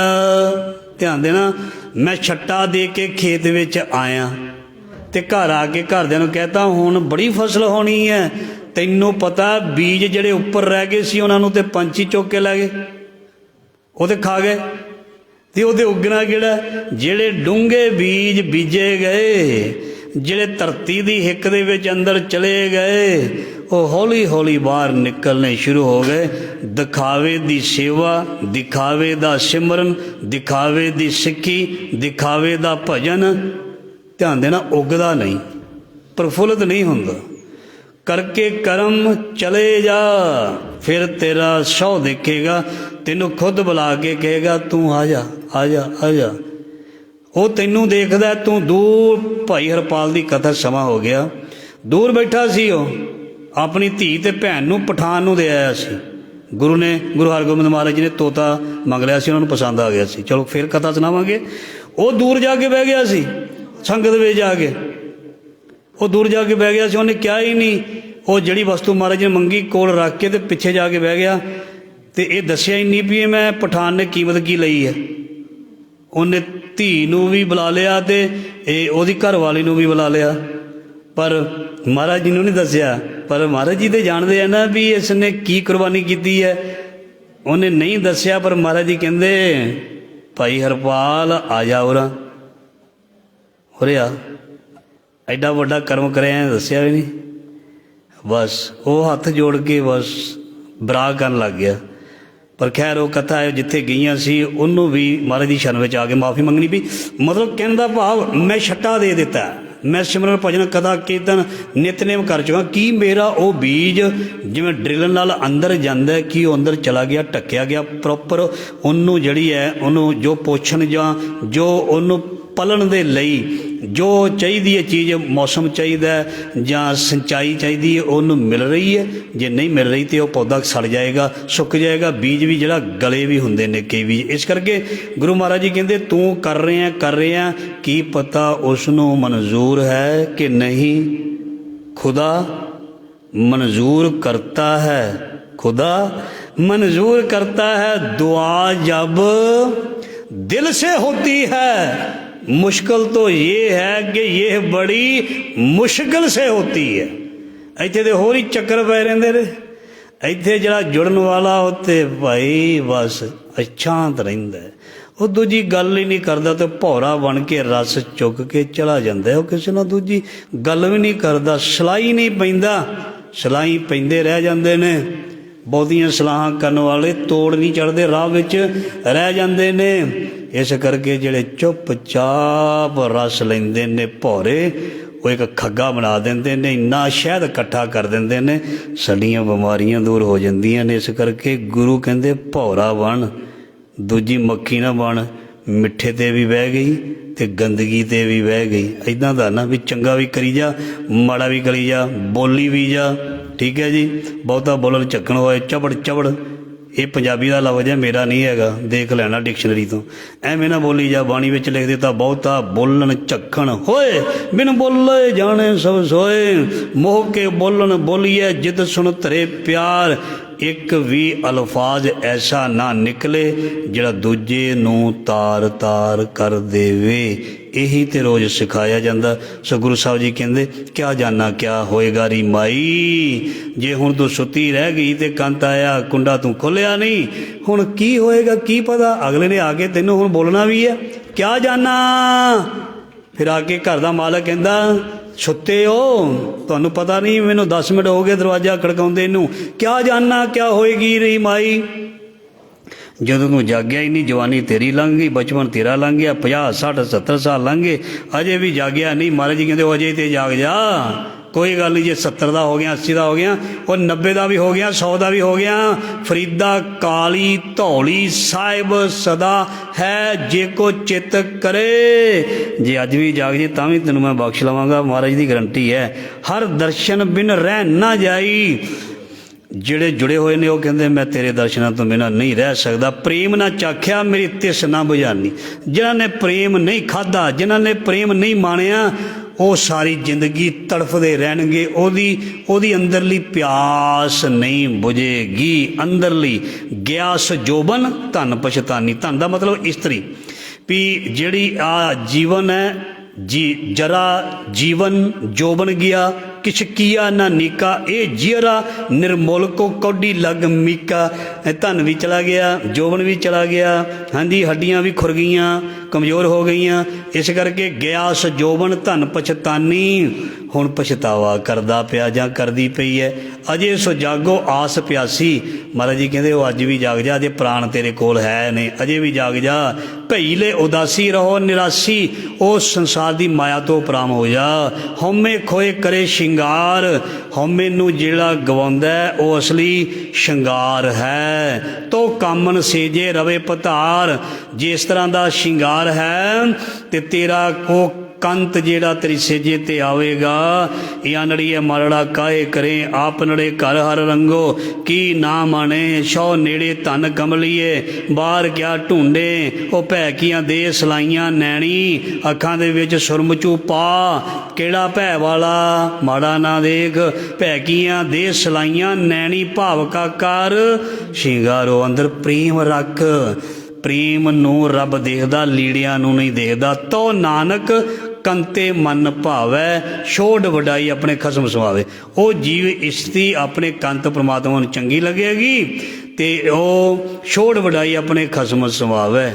ਧਿਆਨ ਦੇਣਾ। ਮੈਂ ਛੱਟਾ ਦੇ ਕੇ ਖੇਤ ਵਿੱਚ ਆਇਆ ਤੇ ਘਰ ਆ ਕੇ ਘਰਦਿਆਂ ਨੂੰ ਕਹਿਤਾ ਹੁਣ ਬੜੀ ਫਸਲ ਹੋਣੀ ਹੈ। ਤੈਨੂੰ ਪਤਾ ਬੀਜ ਜਿਹੜੇ ਉੱਪਰ ਰਹਿ ਗਏ ਸੀ ਉਹਨਾਂ ਨੂੰ ਤੇ ਪੰਛੀ ਚੁੱਕ ਕੇ ਲੈ ਗਏ, ਉਹ ਤੇ ਖਾ ਗਏ। ਤੇ ਉਹਦੇ ਉੱਗਣਾ ਕਿਹੜਾ? ਜਿਹੜੇ ਡੂੰਘੇ ਬੀਜ ਬੀਜੇ ਗਏ, ਜਿਹੜੇ ਧਰਤੀ ਦੀ ਹਿੱਕ ਦੇ ਵਿੱਚ ਅੰਦਰ ਚਲੇ ਗਏ, ਉਹ ਹੌਲੀ ਹੌਲੀ ਬਾਹਰ ਨਿਕਲਣੇ ਸ਼ੁਰੂ ਹੋ ਗਏ। ਦਿਖਾਵੇ ਦੀ ਸੇਵਾ, ਦਿਖਾਵੇ ਦਾ ਸਿਮਰਨ, ਦਿਖਾਵੇ ਦੀ ਸਿੱਖੀ, ਦਿਖਾਵੇ ਦਾ ਭਜਨ, ਧਿਆਨ ਦੇਣਾ, ਉੱਗਦਾ ਨਹੀਂ, ਪ੍ਰਫੁੱਲਤ ਨਹੀਂ ਹੁੰਦਾ। ਕਰਕੇ ਕਰਮ ਚਲੇ ਜਾ, ਫਿਰ ਤੇਰਾ ਸ਼ੌਹ ਦੇਖੇਗਾ, ਤੈਨੂੰ ਖੁਦ ਬੁਲਾ ਕੇ ਕਹੇਗਾ ਤੂੰ ਆ ਜਾ, ਆ ਜਾ, ਆ ਜਾ। ਉਹ ਤੈਨੂੰ ਦੇਖਦਾ, ਤੂੰ ਦੂਰ। ਭਾਈ ਹਰਪਾਲ ਦੀ ਕਥਾ ਸਮਾਂ ਹੋ ਗਿਆ, ਦੂਰ ਬੈਠਾ ਸੀ ਉਹ, ਆਪਣੀ ਧੀ ਤੇ ਭੈਣ ਨੂੰ ਪਠਾਨ ਨੂੰ ਦੇ ਆਇਆ ਸੀ। ਗੁਰੂ ਹਰਗੋਬਿੰਦ ਮਹਾਰਾਜ ਜੀ ਨੇ ਤੋਤਾ ਮੰਗ ਲਿਆ ਸੀ, ਉਹਨਾਂ ਨੂੰ ਪਸੰਦ ਆ ਗਿਆ ਸੀ। ਚਲੋ ਫਿਰ ਕਥਾ ਸੁਣਾਵਾਂਗੇ। ਉਹ ਦੂਰ ਜਾ ਕੇ ਬਹਿ ਗਿਆ ਸੀ, ਸੰਗਤ ਵਿੱਚ ਜਾ ਕੇ ਉਹ ਦੂਰ ਜਾ ਕੇ ਬਹਿ ਗਿਆ ਸੀ। ਉਹਨੇ ਕਿਹਾ ਹੀ ਨਹੀਂ, ਉਹ ਜਿਹੜੀ ਵਸਤੂ ਮਹਾਰਾਜ ਜੀ ਨੇ ਮੰਗੀ ਕੋਲ ਰੱਖ ਕੇ ਤੇ ਪਿੱਛੇ ਜਾ ਕੇ ਬਹਿ ਗਿਆ, ਤੇ ਇਹ ਦੱਸਿਆ ਹੀ ਨਹੀਂ ਵੀ ਇਹ ਮੈਂ ਪਠਾਨ ਨੇ ਕੀਮਤ ਕੀ ਲਈ ਹੈ। ਉਹਨੇ ਧੀ ਨੂੰ ਵੀ ਬੁਲਾ ਲਿਆ ਤੇ ਇਹ ਉਹਦੀ ਘਰ ਵਾਲੀ ਨੂੰ ਵੀ ਬੁਲਾ ਲਿਆ, ਪਰ ਮਹਾਰਾਜ ਜੀ ਨੂੰ ਨਹੀਂ ਦੱਸਿਆ। ਪਰ ਮਹਾਰਾਜ ਜੀ ਤੇ ਜਾਣਦੇ ਆ ਨਾ ਵੀ ਇਸ ਨੇ ਕੀ ਕੁਰਬਾਨੀ ਕੀਤੀ ਹੈ। ਉਹਨੇ ਨਹੀਂ ਦੱਸਿਆ, ਪਰ ਮਹਾਰਾਜ ਜੀ ਕਹਿੰਦੇ ਭਾਈ ਹਰਪਾਲ ਆ ਜਾ ਉਰੇ ਆ, ਐਡਾ ਵੱਡਾ ਕਰਮ ਕਰਿਆ, ਦੱਸਿਆ ਵੀ ਨਹੀਂ। ਬਸ ਉਹ ਹੱਥ ਜੋੜ ਕੇ ਬਸ ਬਰਾਗ ਕਰਨ ਲੱਗ ਗਿਆ। ਪਰ ਖੈਰ ਉਹ ਕਥਾ ਜਿੱਥੇ ਗਈਆਂ ਸੀ ਉਹਨੂੰ ਵੀ ਮਹਾਰਾਜ ਦੀ ਸ਼ਰਨ ਵਿੱਚ ਆ ਕੇ ਮਾਫੀ ਮੰਗਣੀ ਪਈ। ਮਤਲਬ ਕਹਿਣ ਦਾ ਭਾਵ ਮੈਂ ਛੱਟਾ ਦੇ ਦਿੱਤਾ, ਮੈਂ ਸਿਮਰਨ ਭਜਨ ਕਥਾ ਕੀਰਤਨ ਨਿਤਨੇਮ ਕਰ ਚੁੱਕਾ। ਕੀ ਮੇਰਾ ਉਹ ਬੀਜ ਜਿਵੇਂ ਡਰਿਲ ਨਾਲ ਅੰਦਰ ਜਾਂਦਾ ਕਿ ਉਹ ਅੰਦਰ ਚਲਾ ਗਿਆ, ਢੱਕਿਆ ਗਿਆ ਪ੍ਰੋਪਰ, ਉਹਨੂੰ ਜਿਹੜੀ ਹੈ ਉਹਨੂੰ ਜੋ ਪੋਸ਼ਣ ਜਾਂ ਜੋ ਉਹਨੂੰ ਪਲਣ ਦੇ ਲਈ ਜੋ ਚਾਹੀਦੀ ਹੈ ਚੀਜ਼, ਮੌਸਮ ਚਾਹੀਦਾ ਜਾਂ ਸਿੰਚਾਈ ਚਾਹੀਦੀ ਹੈ, ਉਹਨੂੰ ਮਿਲ ਰਹੀ ਹੈ। ਜੇ ਨਹੀਂ ਮਿਲ ਰਹੀ ਤਾਂ ਉਹ ਪੌਦਾ ਸੜ ਜਾਏਗਾ, ਸੁੱਕ ਜਾਏਗਾ। ਬੀਜ ਵੀ ਜਿਹੜਾ ਗਲੇ ਵੀ ਹੁੰਦੇ ਨੇ ਕਈ ਬੀਜ। ਇਸ ਕਰਕੇ ਗੁਰੂ ਮਹਾਰਾਜ ਜੀ ਕਹਿੰਦੇ ਤੂੰ ਕਰ ਰਿਹਾ ਕੀ ਪਤਾ ਉਸ ਨੂੰ ਮਨਜ਼ੂਰ ਹੈ ਕਿ ਨਹੀਂ। ਖੁਦਾ ਮਨਜ਼ੂਰ ਕਰਤਾ ਹੈ, खुदा मंजूर करता है। दुआ जब दिल से होती है, मुश्किल तो ये है कि ये बड़ी मुश्किल से होती है। ਇੱਥੇ ਦੇ ਹੋਰ ਹੀ ਚੱਕਰ ਪੈ ਰਹਿੰਦੇ ਨੇ। ਇੱਥੇ ਜਿਹੜਾ ਜੁੜਨ ਵਾਲਾ ਉੱਥੇ ਭਾਈ ਬਸ ਅਸ਼ਾਂਤ ਰਹਿੰਦਾ, ਉਹ ਦੂਜੀ ਗੱਲ ਹੀ ਨਹੀਂ ਕਰਦਾ ਤੇ ਭੌਰਾ ਬਣ ਕੇ ਰਸ ਚੁੱਕ ਕੇ ਚਲਾ ਜਾਂਦਾ। ਉਹ ਕਿਸੇ ਨਾਲ ਦੂਜੀ ਗੱਲ ਵੀ ਨਹੀਂ ਕਰਦਾ, ਸਲਾਈ ਨਹੀਂ ਪੈਂਦਾ, ਸਲਾਈ ਪੈਂਦੇ ਰਹਿ ਜਾਂਦੇ ਨੇ। ਬਹੁਤੀਆਂ ਸਲਾਹਾਂ ਕਰਨ ਵਾਲੇ ਤੋੜ ਨਹੀਂ ਚੜ੍ਹਦੇ, ਰਾਹ ਵਿੱਚ ਰਹਿ ਜਾਂਦੇ ਨੇ। ਇਸ ਕਰਕੇ ਜਿਹੜੇ ਚੁੱਪ ਚਾਪ ਰਸ ਲੈਂਦੇ ਨੇ ਭੌਰੇ, ਉਹ ਇੱਕ ਖੱਗਾ ਬਣਾ ਦਿੰਦੇ ਨੇ, ਇੰਨਾ ਸ਼ਹਿਦ ਇਕੱਠਾ ਕਰ ਦਿੰਦੇ ਨੇ, ਸਾਡੀਆਂ ਬਿਮਾਰੀਆਂ ਦੂਰ ਹੋ ਜਾਂਦੀਆਂ ਨੇ। ਇਸ ਕਰਕੇ ਗੁਰੂ ਕਹਿੰਦੇ ਭੌਰਾ ਬਣ, ਦੂਜੀ ਮੱਖੀ ਨਾ ਬਣ। ਮਿੱਠੇ 'ਤੇ ਵੀ ਬਹਿ ਗਈ ਅਤੇ ਗੰਦਗੀ 'ਤੇ ਵੀ ਬਹਿ ਗਈ। ਇੱਦਾਂ ਦਾ ਨਾ ਵੀ ਚੰਗਾ ਵੀ ਕਰੀ ਜਾ, ਮਾੜਾ ਵੀ ਕਰੀ ਜਾ, ਬੋਲੀ ਵੀ ਜਾ, ਠੀਕ ਹੈ ਜੀ। ਬਹੁਤਾ ਬੋਲਣ ਝੱਕਣ ਹੋਏ ਚਬੜ ਚਬੜ, ਇਹ ਪੰਜਾਬੀ ਦਾ ਲਫ਼ਜ਼ ਹੈ, ਮੇਰਾ ਨਹੀਂ ਹੈਗਾ, ਦੇਖ ਲੈਣਾ ਡਿਕਸ਼ਨਰੀ ਤੋਂ। ਐਵੇਂ ਨਾ ਬੋਲੀ ਜਾ, ਬਾਣੀ ਵਿੱਚ ਲਿਖ ਦਿੱਤਾ ਬਹੁਤਾ ਬੋਲਣ ਝੱਖਣ ਹੋਏ, ਬਿਨ ਬੋਲੇ ਜਾਣੇ ਸਭ ਸੋਏ, ਮੋਹ ਕੇ ਬੋਲਣ ਬੋਲੀਏ ਜਿੱਦ ਸੁਣ ਧਰੇ ਪਿਆਰ। ਇੱਕ ਵੀ ਅਲਫਾਜ਼ ਐਸਾ ਨਾ ਨਿਕਲੇ ਜਿਹੜਾ ਦੂਜੇ ਨੂੰ ਤਾਰ ਤਾਰ ਕਰ ਦੇਵੇ। ਇਹੀ ਤਾਂ ਰੋਜ਼ ਸਿਖਾਇਆ ਜਾਂਦਾ। ਸੋ ਗੁਰੂ ਸਾਹਿਬ ਜੀ ਕਹਿੰਦੇ ਕਿਆ ਜਾਣਾ ਕਿਆ ਹੋਏਗਾ ਰੀ ਮਾਈ, ਜੇ ਹੁਣ ਤੂੰ ਸੁੱਤੀ ਰਹਿ ਗਈ ਤੇ ਕੰਤ ਆਇਆ ਕੁੰਡਾ ਤੂੰ ਖੋਲ੍ਹਿਆ ਨਹੀਂ, ਹੁਣ ਕੀ ਹੋਏਗਾ ਕੀ ਪਤਾ। ਅਗਲੇ ਨੇ ਆ ਕੇ ਤੈਨੂੰ ਹੁਣ ਬੋਲਣਾ ਵੀ ਹੈ, ਕਿਆ ਜਾਣਾ। ਫਿਰ ਆ ਕੇ ਘਰ ਦਾ ਮਾਲਕ ਕਹਿੰਦਾ ਸੁੱਤੇ ਹੋ, ਤੁਹਾਨੂੰ ਪਤਾ ਨਹੀਂ, ਮੈਨੂੰ 10 ਮਿੰਟ ਹੋ ਗਏ ਦਰਵਾਜ਼ਾ ਖੜਕਾਉਂਦੇ ਨੂੰ, ਕਿਆ ਜਾਣਾ ਕਿਆ ਹੋਏਗੀ ਰੀ ਮਾਈ। ਜਦੋਂ ਤੂੰ ਜਾਗਿਆ ਹੀ ਨਹੀਂ, ਜਵਾਨੀ ਤੇਰੀ ਲੰਘ ਗਈ, ਬਚਪਨ ਤੇਰਾ ਲੰਘ ਗਿਆ, 50 60 70 ਸਾਲ ਲੰਘ ਗਏ, ਅਜੇ ਵੀ ਜਾਗਿਆ ਨਹੀਂ। ਮਹਾਰਾਜ ਜੀ ਕਹਿੰਦੇ ਉਹ ਅਜੇ ਤੇ ਜਾਗ ਜਾ, ਕੋਈ ਗੱਲ ਨਹੀਂ। ਜੇ 70 ਦਾ ਹੋ ਗਿਆ, 80 ਦਾ ਹੋ ਗਿਆ, ਉਹ 90 ਦਾ ਵੀ ਹੋ ਗਿਆ, 100 ਦਾ ਵੀ ਹੋ ਗਿਆ। ਫਰੀਦਾ ਕਾਲੀ ਧੌਲੀ ਸਾਹਿਬ ਸਦਾ ਹੈ, ਜੇ ਕੋ ਚਿੱਤ ਕਰੇ। ਜੇ ਅੱਜ ਵੀ ਜਾਗ ਜੇ ਤਾਂ ਵੀ ਤੈਨੂੰ ਮੈਂ ਬਖਸ਼ ਲਵਾਂਗਾ, ਮਹਾਰਾਜ ਦੀ ਗਰੰਟੀ ਹੈ। ਹਰ ਦਰਸ਼ਨ ਬਿਨ ਰਹਿ ਨਾ ਜਾਈ। ਜਿਹੜੇ ਜੁੜੇ ਹੋਏ ਨੇ ਉਹ ਕਹਿੰਦੇ ਮੈਂ ਤੇਰੇ ਦਰਸ਼ਨਾਂ ਤੋਂ ਬਿਨਾਂ ਨਹੀਂ ਰਹਿ ਸਕਦਾ। ਪ੍ਰੇਮ ਨਾ ਚਾਖਿਆ ਮੇਰੀ ਤਿਸ ਨਾ ਬੁਝਾਨੀ। ਜਿਨ੍ਹਾਂ ਨੇ ਪ੍ਰੇਮ ਨਹੀਂ ਖਾਧਾ, ਜਿਨ੍ਹਾਂ ਨੇ ਪ੍ਰੇਮ ਨਹੀਂ ਮਾਣਿਆ, ਉਹ ਸਾਰੀ ਜ਼ਿੰਦਗੀ ਤੜਫਦੇ ਰਹਿਣਗੇ। ਉਹਦੀ ਅੰਦਰਲੀ ਪਿਆਸ ਨਹੀਂ ਬੁਝੇਗੀ। ਅੰਦਰਲੀ ਗਿਆਸ ਜੋਬਨ ਧਨ ਪਛਤਾਨੀ। ਧਨ ਦਾ ਮਤਲਬ ਇਸਤਰੀ, ਵੀ ਜਿਹੜੀ ਆ ਜੀਵਨ ਹੈ ਜੀ, ਜਰਾ ਜੀਵਨ ਜੋਬਨ ਗਿਆ ਕਿਛ ਕੀਆ ਨਾ ਨੀਕਾ। ਇਹ ਜੀਰਾ ਨਿਰਮੋਲ ਕੋ ਕੌਡੀ ਲਗ ਮੀਕਾ। ਧਨ ਵੀ ਚਲਾ ਗਿਆ, ਜੋਬਨ ਵੀ ਚਲਾ ਗਿਆ, ਹਾਂਜੀ, ਹੱਡੀਆਂ ਵੀ ਖੁਰ ਗਈਆਂ, ਕਮਜ਼ੋਰ ਹੋ ਗਈਆਂ। ਇਸ ਕਰਕੇ ਗਿਆਸ ਜੋਬਨ ਧਨ ਪਛਤਾਨੀ। ਹੁਣ ਪਛਤਾਵਾ ਕਰਦਾ ਪਿਆ ਜਾਂ ਕਰਦੀ ਪਈ ਹੈ। ਅਜੇ ਸੋ ਜਾਗੋ ਆਸ ਪਿਆਸੀ। ਮਹਾਰਾਜ ਜੀ ਕਹਿੰਦੇ ਉਹ ਅੱਜ ਵੀ ਜਾਗ ਜਾ, ਅਜੇ ਪ੍ਰਾਣ ਤੇਰੇ ਕੋਲ ਹੈ ਨੇ, ਅਜੇ ਵੀ ਜਾਗ ਜਾ। ਭਈ ਲੈ ਉਦਾਸੀ ਰਹੋ ਨਿਰਾਸੀ, ਉਸ ਸੰਸਾਰ ਦੀ ਮਾਇਆ ਤੋਂ ਉਪਰਾਮ ਹੋ ਜਾ। ਹਉਮੈ ਖੋਏ ਕਰੇ ਸ਼ਿੰਗਾਰ। ਹਉਮੈ ਨੂੰ ਜਿਹੜਾ ਗਵਾਉਂਦਾ ਉਹ ਅਸਲੀ ਸ਼ਿੰਗਾਰ ਹੈ। ਤੋ ਕਾਮਨ ਸੇਜੇ ਰਵੇ ਪਧਾਰ। ਜੇ ਇਸ ਤਰ੍ਹਾਂ ਦਾ ਸ਼ਿੰਗਾਰ ਹੈ ਤੇ ਤੇਰਾ ਉਹ कंत जेड़ा तेरी सेजे ते आवेगा, या नड़िए मारड़ा काहे करे, आप नड़े घर हर रंगो, की ना माने शौ नेड़े धन कमलिए, बाहर क्या ढूंढे, ओ भैकियां दे सलाइयां नैनी, अखां दे विच सुरमचू पा, केड़ा भै वाला माड़ा ना देख, भैकियां दे सलाइयां नैनी भाव का कर, शिंगारो अंदर प्रेम रख। प्रेम नूं रब देखदा, लीड़ियां नूं नहीं देखदा, तो नानक कंते मन भावै, छोड़ वडाई अपने खसम सुहावे। वो जीव इश्ती अपने कंत परमात्मा नूं चंगी लगेगी, ते ओ छोड़ वडाई अपने खसम सुहावे।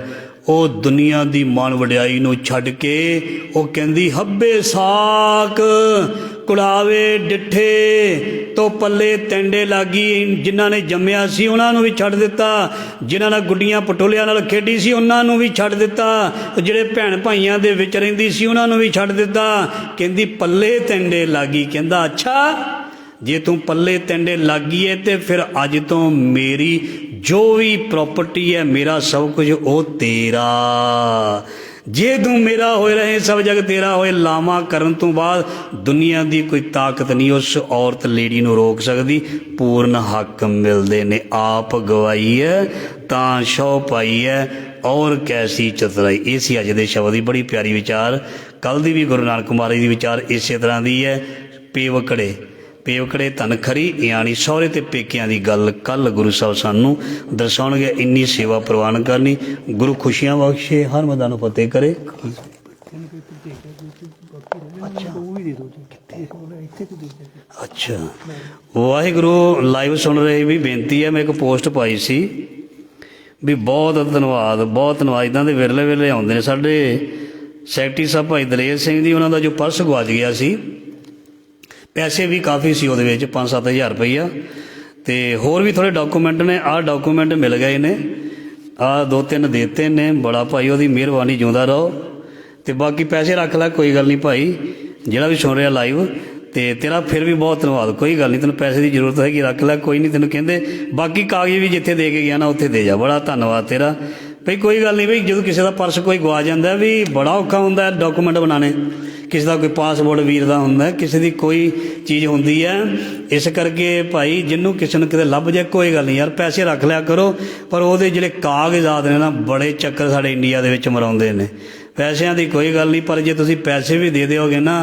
वो दुनिया दी मान वड्याई नूं छड्ड के वो कहंदी हब्बे साक कुड़ावे डिठे तो पल्ले तेंडे लागी, जिन्हां ने जम्मिया सी उन्हां नूं भी छड्ड दिता, जिन्हां नाल गुड्डियां पटोलियां नाल खेडी सी उन्हां नूं भी छड्ड दिता, जिहड़े भैण भाईयां दे विच रहिंदी सी उन्हां नूं भी छड्ड दिता। कहंदी पल्ले तेंडे लागी। कहंदा अच्छा जे तू पल्ले तेंडे लागी है तो फिर अज तो मेरी जो भी प्रॉपर्टी है, मेरा सब कुछ वो तेरा, जे तू मेरा होए रहे सब जग तेरा होए। लामा करन तो बाद दुनिया की कोई ताकत नहीं उस औरत लेडी नूं रोक सकती। पूर्ण हक मिलते ने, आप गवाई है तां शौ पाई है, और कैसी चतुराई। ये सी अज दे शब्द की बड़ी प्यारी विचार। कल दी भी गुरु नानक महाराज की विचार इसे तरह की है। पेवकड़े पेवकड़े धन खरी, यानी सहुरे ते पेकियां दी गल कल गुरु साहब सानू दर्शाउणगे। इन्नी सेवा प्रवान करनी। गुरु खुशियां बख्शे, हर मदां नूं फतेह करे। अच्छा वाहिगुरु लाइव सुन रहे भी बेनती है, मैं एक पोस्ट पाई सी भी बहुत धन्यवाद इदां दे विरले वेले आउंदे ने। साडे सैकटरी साहब भाई दलेर सिंह जी, उन्हां दा जो पर्स गवाच गया सी, पैसे भी काफ़ी सी उहदे विच 5-7 हज़ार रुपया, तो होर भी थोड़े डॉकूमेंट ने। आ डॉकूमेंट मिल गए ने, आ 2-3 देते ने। बड़ा भाई उहदी मेहरबानी, जिउंदा रहो। तो बाकी पैसे रख लै, कोई गल नहीं भाई, जिहड़ा भी सुन रहा लाइव, तो तेरा फिर भी बहुत धन्यवाद। कोई गल नहीं, तेन पैसे की जरूरत हैगी, रख लै, कोई नहीं। तेन कहते बाकी कागज भी जिथे दे के गया ना उत्थे दे जा। बड़ा धन्यवाद तेरा भाई। कोई गल नहीं भाई, जो किसी का पर्स कोई गवा जाता है भी बड़ा औखा होंदा है डॉकूमेंट बनाने। किसी का कोई पासपोर्ट वीर का होंदा, किसी की कोई चीज़ होंदी है। इस करके भाई जिन्हों किसी ने किते लभ जाए, कोई गल नहीं यार, पैसे रख लिया करो। पर वो जिहड़े कागजात ने ना, बड़े चक्कर साडे इंडिया दे विच मराउंदे ने। पैसों की कोई गल नहीं, पर जे तुसीं पैसे भी दे दोगे ना,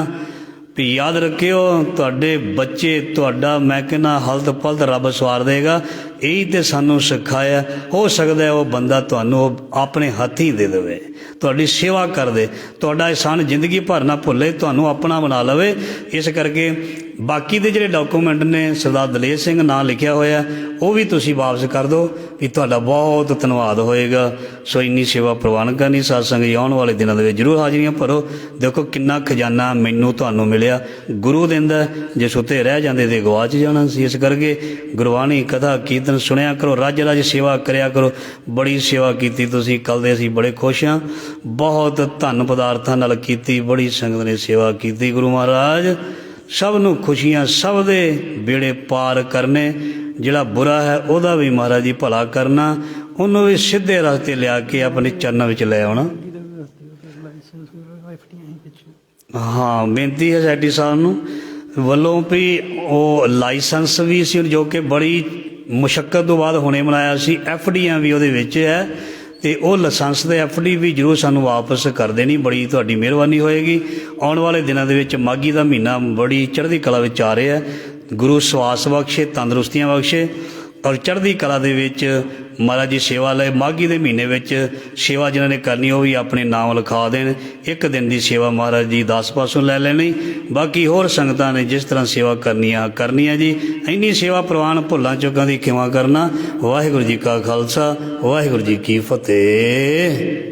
भी याद रखियो तुहाडे बच्चे, तुहाडा मैं कहना हलत पलत रब सवार देगा। यही तो सानू सिखाया। हो सकता है वो बंदा तुहानू अपने हत्थ ही दे देवे, तुहाडी सेवा कर दे, तुहाडा एहसान जिंदगी भर ना भुले, तुहानू अपना बना लवे। इस करके बाकी दे जिहड़े डॉकूमेंट ने सरदार दलेर सिंह नाम लिखिया होया, वो भी तुसीं वापस कर दो, भी तुहाडा बहुत धन्यवाद होएगा। सो इन्नी सेवा प्रवान करनी। सत्संग जी आउण वाले दिनों दे जरूर हाजरियां भरो। देखो किन्ना खजाना मैनू तुहानू मिलिया, गुरु दिंदा। जे सुते रह जांदे ते गवाच जाना सी। इस करके गुरबाणी कथा कीर्तन सुनिया करो, रज रज सेवा करिया करो। बड़ी सेवा कीती तुसीं, कल दे असीं बड़े खुश हाँ। बहुत धन पदार्थां नाल कीती, बड़ी संगत ने सेवा कीती। गुरु महाराज सब नूं खुशियां, सब दे बेड़े पार करने। जिहड़ा बुरा है उहदा भी महाराज जी भला करना, उन्होंने भी सीधे रास्ते लिया के अपने चरणों में लै आउणा। हाँ बेनती है सैकटरी साहब नूं वल्लों भी वो लाइसेंस भी सी, जो कि बड़ी मुशक्कत तो बाद हुणे बनाया सी। FDआं भी उहदे विच है, तो वह लाइसेंस ते FD भी जरूर सानू वापस कर देनी। बड़ी तुहाडी मेहरबानी होएगी। आउण वाले दिनों दे विच माघी दा महीना बड़ी चढ़दी कला विच आ रहा है। गुरु स्वास बख्शे, तंदरुस्तियां बख्शे, और चढ़दी कला दे विच महाराज जी सेवा ले। माघी दे महीने विच सेवा जिन्हां ने करनी वो भी अपने नाम लिखा देन। एक दिन की सेवा महाराज जी 10 पासों लै लैनी। बाकी होर संगतां ने जिस तरह सेवा करनी है जी। इन्नी सेवा प्रवान भुल्लां चुकां दी खिमा करना। वाहिगुरू जी का खालसा, वाहिगुरू जी की फतेह।